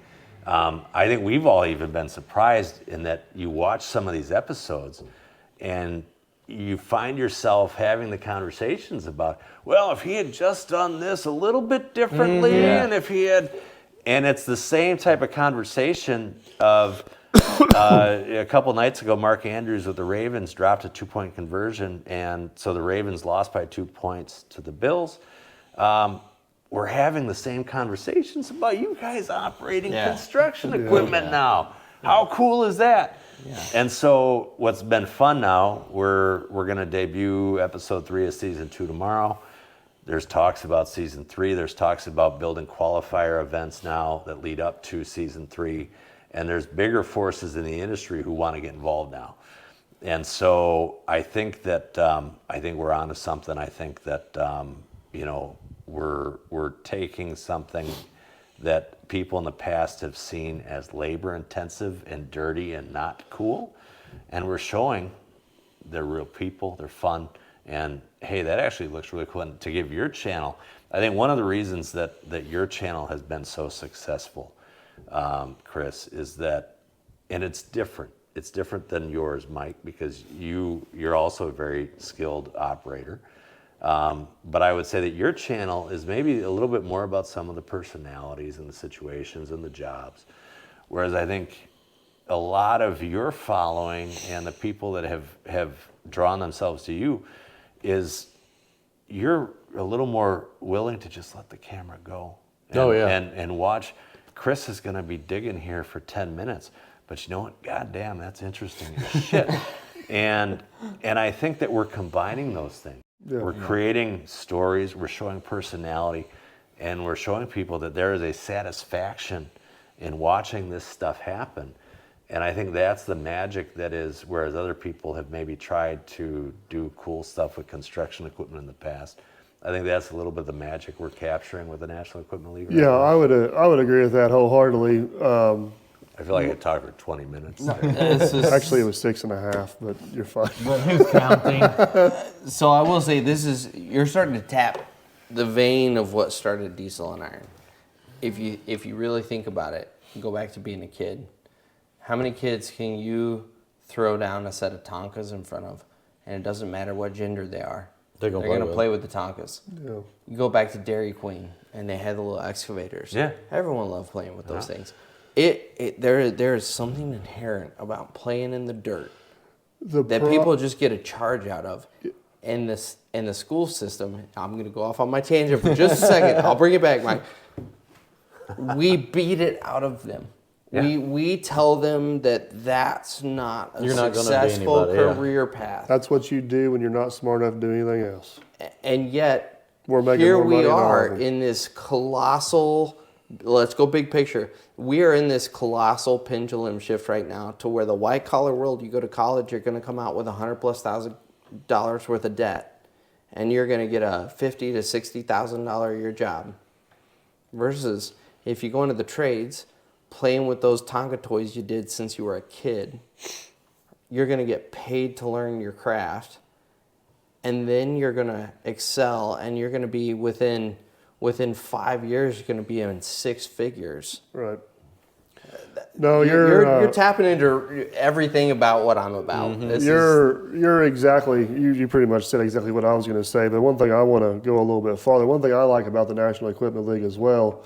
I think we've all even been surprised in that you watch some of these episodes and you find yourself having the conversations about, well, if he had just done this a little bit differently, and if he had, and it's the same type of conversation of, A couple nights ago, Mark Andrews with the Ravens dropped a 2-point conversion, and so the Ravens lost by 2 points to the Bills. We're having the same conversations about you guys operating construction equipment now. How cool is that? Yeah. And so what's been fun now, we're going to debut episode 3 of season 2 tomorrow. There's talks about season 3. There's talks about building qualifier events now that lead up to season 3. And there's bigger forces in the industry who want to get involved now. And so I think that we're onto something. I think that we're taking something that people in the past have seen as labor intensive and dirty and not cool, and we're showing they're real people, they're fun, and hey, that actually looks really cool. And to give your channel, I think one of the reasons that your channel has been so successful, Chris, is that, and it's different than yours, Mike, because you're also a very skilled operator. But I would say that your channel is maybe a little bit more about some of the personalities and the situations and the jobs. Whereas I think a lot of your following and the people that have drawn themselves to you is you're a little more willing to just let the camera go. And watch. Chris is going to be digging here for 10 minutes, but you know what? God damn, that's interesting as shit. And I think that we're combining those things. Yeah. We're creating stories, we're showing personality, and we're showing people that there is a satisfaction in watching this stuff happen. And I think that's the magic that is, whereas other people have maybe tried to do cool stuff with construction equipment in the past, I think that's a little bit of the magic we're capturing with the National Equipment League. Yeah, I would agree with that wholeheartedly. I feel like I talked for 20 minutes. Actually, it was 6.5, but you're fine. But who's counting? So I will say you're starting to tap the vein of what started diesel and iron. If you really think about it, go back to being a kid. How many kids can you throw down a set of Tonkas in front of, and it doesn't matter what gender they are? They're going to play with the Tonkas. Yeah. You go back to Dairy Queen, and they had the little excavators. Yeah. Everyone loved playing with those things. There is something inherent about playing in the dirt that people just get a charge out of. In the school system, I'm going to go off on my tangent for just a second. I'll bring it back, Mike. We beat it out of them. Yeah. We tell them that that's not a successful career path. That's what you do when you're not smart enough to do anything else. And yet, here we are in this colossal, let's go big picture. We are in this colossal pendulum shift right now to where the white collar world, you go to college, you're going to come out with $100,000+ worth of debt, and you're going to get a $50,000 to $60,000 a year job. Versus if you go into the trades, playing with those Tonka toys you did since you were a kid, you're going to get paid to learn your craft, and then you're going to excel, and you're going to be within 5 years, you're going to be in 6 figures. Right. No, you're tapping into everything about what I'm about. Mm-hmm. You're exactly, you pretty much said exactly what I was going to say, but one thing I want to go a little bit farther. One thing I like about the National Equipment League as well,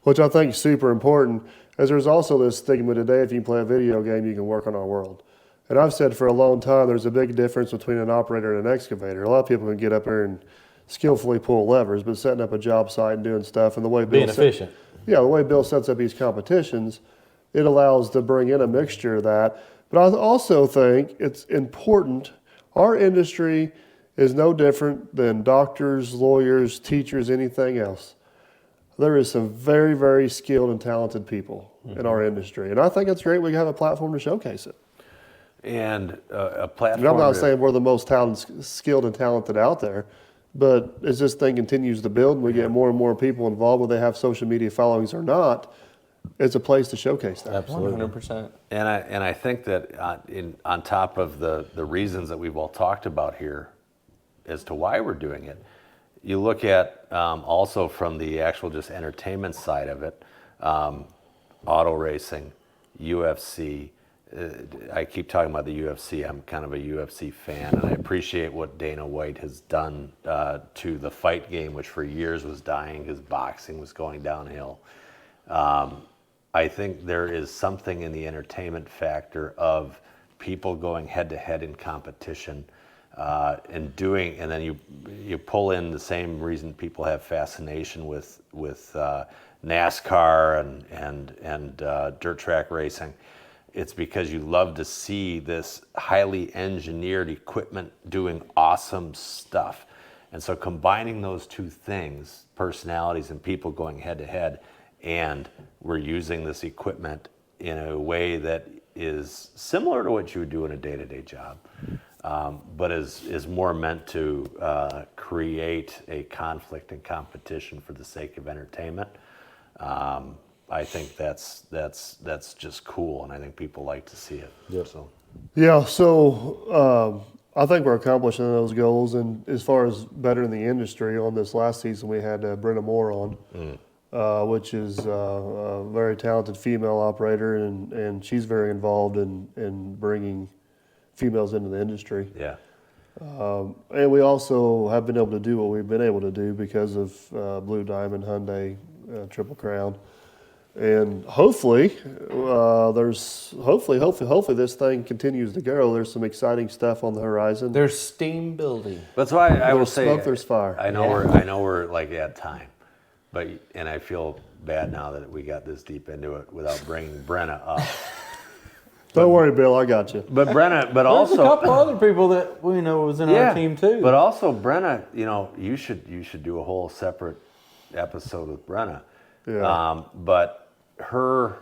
which I think is super important, is there's also this stigma today, if you play a video game, you can work on our world. And I've said for a long time, there's a big difference between an operator and an excavator. A lot of people can get up there and skillfully pull levers, but setting up a job site and doing stuff, and the way being efficient. The way Bill sets up these competitions, it allows to bring in a mixture of that. But I also think it's important. Our industry is no different than doctors, lawyers, teachers, anything else. There is some very, very skilled and talented people in our industry. And I think it's great we have a platform to showcase it. And a platform. And I'm not saying we're the most talented, skilled and talented out there, but as this thing continues to build and we get more and more people involved, whether they have social media followings or not, it's a place to showcase that. Absolutely. 100%. And I think that on top of the reasons that we've all talked about here as to why we're doing it, you look at also from the actual just entertainment side of it, auto racing, UFC. I keep talking about the UFC. I'm kind of a UFC fan, and I appreciate what Dana White has done to the fight game, which for years was dying because boxing was going downhill. I think there is something in the entertainment factor of people going head to head in competition, and then you pull in the same reason people have fascination with NASCAR and dirt track racing. It's because you love to see this highly engineered equipment doing awesome stuff. And so combining those two things, personalities and people going head to head, and we're using this equipment in a way that is similar to what you would do in a day-to-day job, but is more meant to create a conflict and competition for the sake of entertainment. I think that's just cool, and I think people like to see it. Yep. So. Yeah, so I think we're accomplishing those goals. And as far as bettering the industry, on this last season we had Brenna Moore on, which is a very talented female operator, and she's very involved in bringing females into the industry. Yeah. And we also have been able to do what we've been able to do because of Blue Diamond, Hyundai, Triple Crown. And hopefully this thing continues to grow. There's some exciting stuff on the horizon. There's steam building. That's why I will There's say smoke, there's fire. I know we're like at time, and I feel bad now that we got this deep into it without bringing Brenna up. Don't worry, Bill, I got you. But Brenna, but There's also a couple other people that we know was in our team too. But also Brenna, you should do a whole separate episode with Brenna. Yeah. But her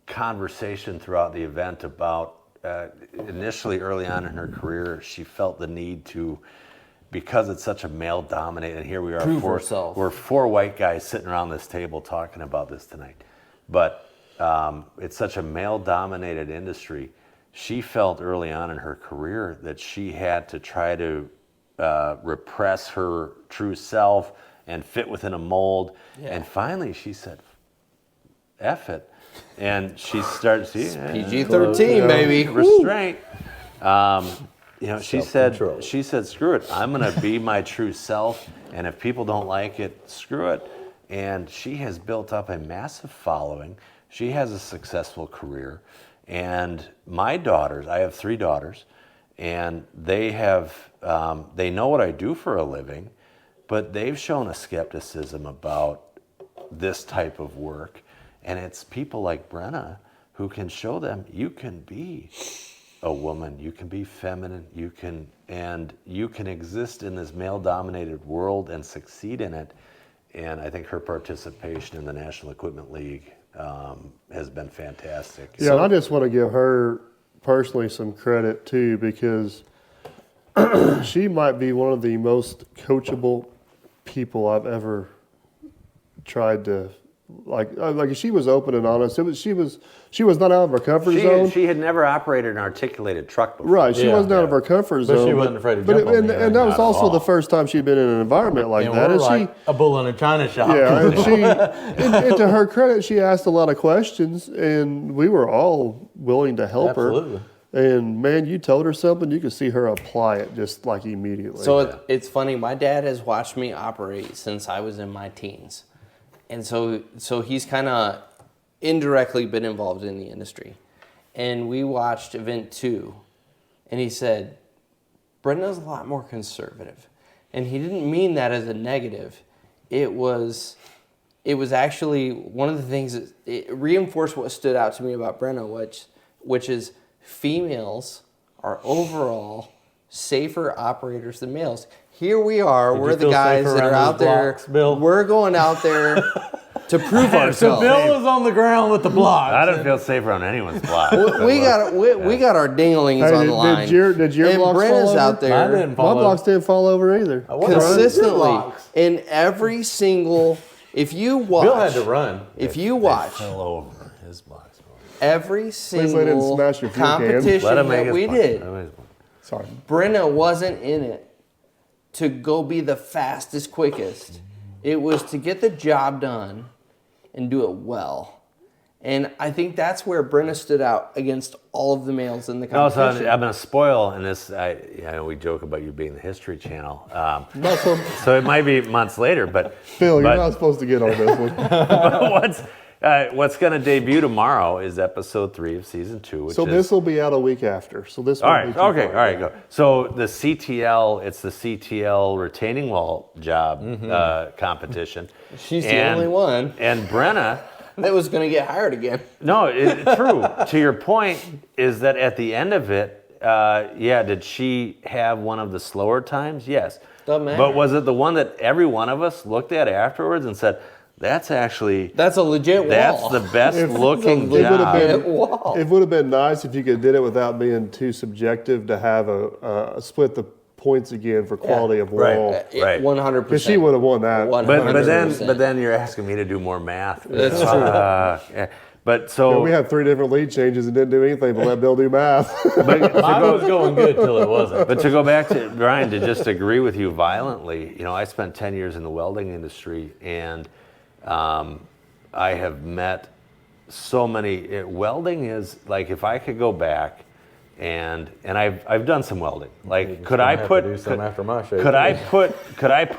conversation throughout the event about initially early on in her career, she felt the need to, because it's such a male-dominated, and here we are, Prove herself. we're four white guys sitting around this table talking about this tonight. But it's such a male-dominated industry. She felt early on in her career that she had to try to repress her true self and fit within a mold. Yeah. And finally she said, F it. And she started, PG-13, baby. Restraint. She said, screw it. I'm going to be my true self. And if people don't like it, screw it. And she has built up a massive following. She has a successful career. And my daughters, I have 3 daughters, and they know what I do for a living, but they've shown a skepticism about this type of work. And it's people like Brenna who can show them you can be a woman, you can be feminine, you can exist in this male-dominated world and succeed in it. And I think her participation in the National Equipment League has been fantastic. Yeah, and I just want to give her personally some credit too, because she might be one of the most coachable people I've ever tried to like. She was open and honest. She was not out of her comfort zone. She had never operated an articulated truck before. Right, she wasn't out of her comfort zone. But she wasn't afraid to jump on and anything. that was also the first time she'd been in an environment like that. We're And like a bull in a china shop. Yeah, and to her credit, she asked a lot of questions, and we were all willing to help Absolutely. her. And man, you told her something, you could see her apply it just like immediately. So it's funny. My dad has watched me operate since I was in my teens, and so he's kind of indirectly been involved in the industry. And we watched Event 2, and he said, Brenda's a lot more conservative. And he didn't mean that as a negative. It was actually one of the things that it reinforced what stood out to me about Brenna, which is females are overall safer operators than males. Here we are, we're the guys that are out there. Blocks, Bill? We're going out there to prove So ourselves. Bill was on the ground with the blocks. I don't feel safer on anyone's block. We got our dinglings on the line. Did your and blocks Brenna's fall over? out there Mine didn't My fall over. blocks didn't fall over either. I wonder- consistently Blocks. in every single. If you watch, Bill had to run. If you watch Fell over his box. every they didn't single smash your fuel cans. competition Let him make that his we point. did, Let him make his point. Sorry. Brenna wasn't in it to go be the fastest, quickest. It was to get the job done and do it well. And I think that's where Brenna stood out against all of the males in the No, so competition. I'm going to spoil, and this, I know we joke about you being the History Channel. Not so, So it might be months later, but Phil, you're but- not supposed to get on this one. but What's going to debut tomorrow is episode 3 of season 2. Which So is, this will be out a week after. So this. all won't right. be too Okay. far. All right. Go. So the CTL, it's the CTL retaining wall job competition. She's the only one And Brenna. that was going to get hired again. No, true. To your point, is that at the end of it, did she have one of the slower times? Yes. Doesn't matter. But was it the one that every one of us looked at afterwards and said, that's a legit wall. That's the best looking job. It would have been nice if you could did it without being too subjective to have a split the points again for quality of wall. Right. 100%. Because she would have won that. 100%. But then you're asking me to do more math. That's true. Yeah. But so We had 3 different lead changes and didn't do anything but let Bill do math. Mine was going good till it wasn't. But to go back to Brian, to just agree with you violently, I spent 10 years in the welding industry, and I have met so many. Welding is like, if I could go back, and I've done some welding. Like, could I put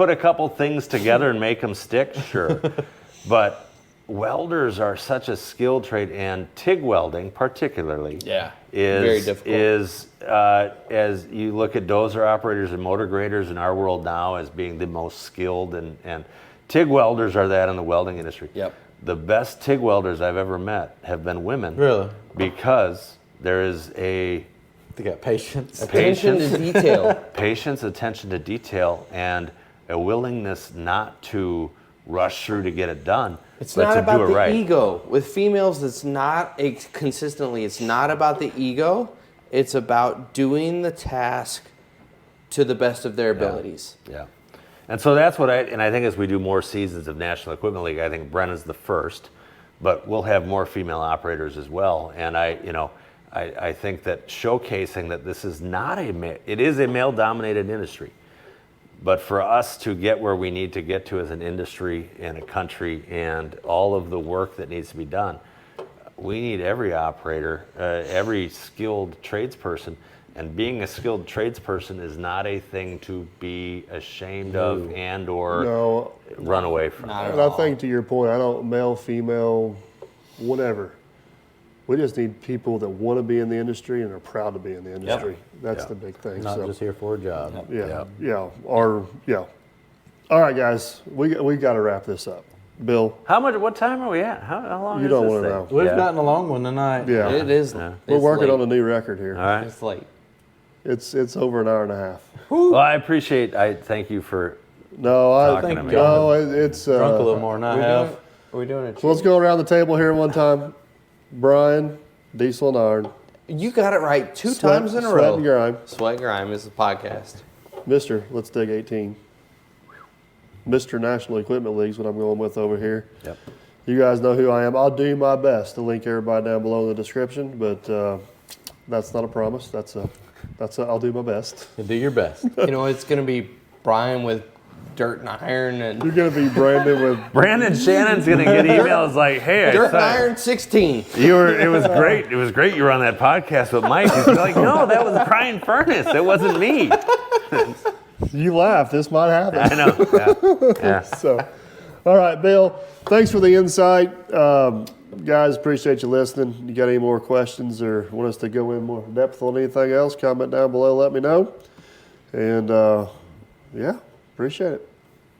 a couple things together and make them stick? Sure, but welders are such a skilled trade, and TIG welding particularly very difficult. is as you look at dozer operators and motor graders in our world now as being the most skilled, and TIG welders are that in the welding industry. Yep. The best TIG welders I've ever met have been women. Really? Because there is They got patience. Attention to detail. patience, attention to detail, and a willingness not to rush through to get it done. It's but not to about do it the right. ego. With females, it's not consistently. It's not about the ego. It's about doing the task to the best of their abilities. Yeah. And so that's what I think as we do more seasons of National Equipment League, I think Brennan's the first, but we'll have more female operators as well. And I think that showcasing that this is not it is a male-dominated industry. But for us to get where we need to get to as an industry and a country, and all of the work that needs to be done, we need every operator, every skilled tradesperson. And being a skilled tradesperson is not a thing to be ashamed of or run away from. And I think to your point, I don't male, female, whatever. We just need people that want to be in the industry and are proud to be in the industry. That's the big thing. Not just here for a job. Yeah. All right, guys, we got to wrap this up. Bill, What time are we at? How long you is don't this want to thing? know. We've gotten a long one tonight. Yeah, It is. we're working on a new record here. All right. It's late. It's over an hour and a half. Well, I thank you for talking to me. It's Drunk a little more than I have. Are we doing it? So let's go around the table here one time. Brian, Diesel and Iron. You got it right two times in a Sweat row. and Grime. Sweat and Grime is the podcast. Mr. Let's Dig 18. Mr. National Equipment League is what I'm going with over here. Yep. You guys know who I am. I'll do my best to link everybody down below in the description, but that's not a promise. I'll do my best. You do your best. It's going to be Brian with dirt and iron and You're going to be Brandon with Brandon Shannon's gonna get emails like, "Hey, dirt and iron 16. It was great. It was great. You were on that podcast with Mike." He's like, "No, that was Brian Furnace. It wasn't me." you laugh. This might happen. I know. Yeah. So, all right, Bill, thanks for the insight. Guys, appreciate you listening. You got any more questions or want us to go in more depth on anything else, comment down below, let me know. And appreciate it.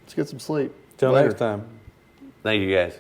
Let's get some sleep. Till Later. next time. Thank you, guys.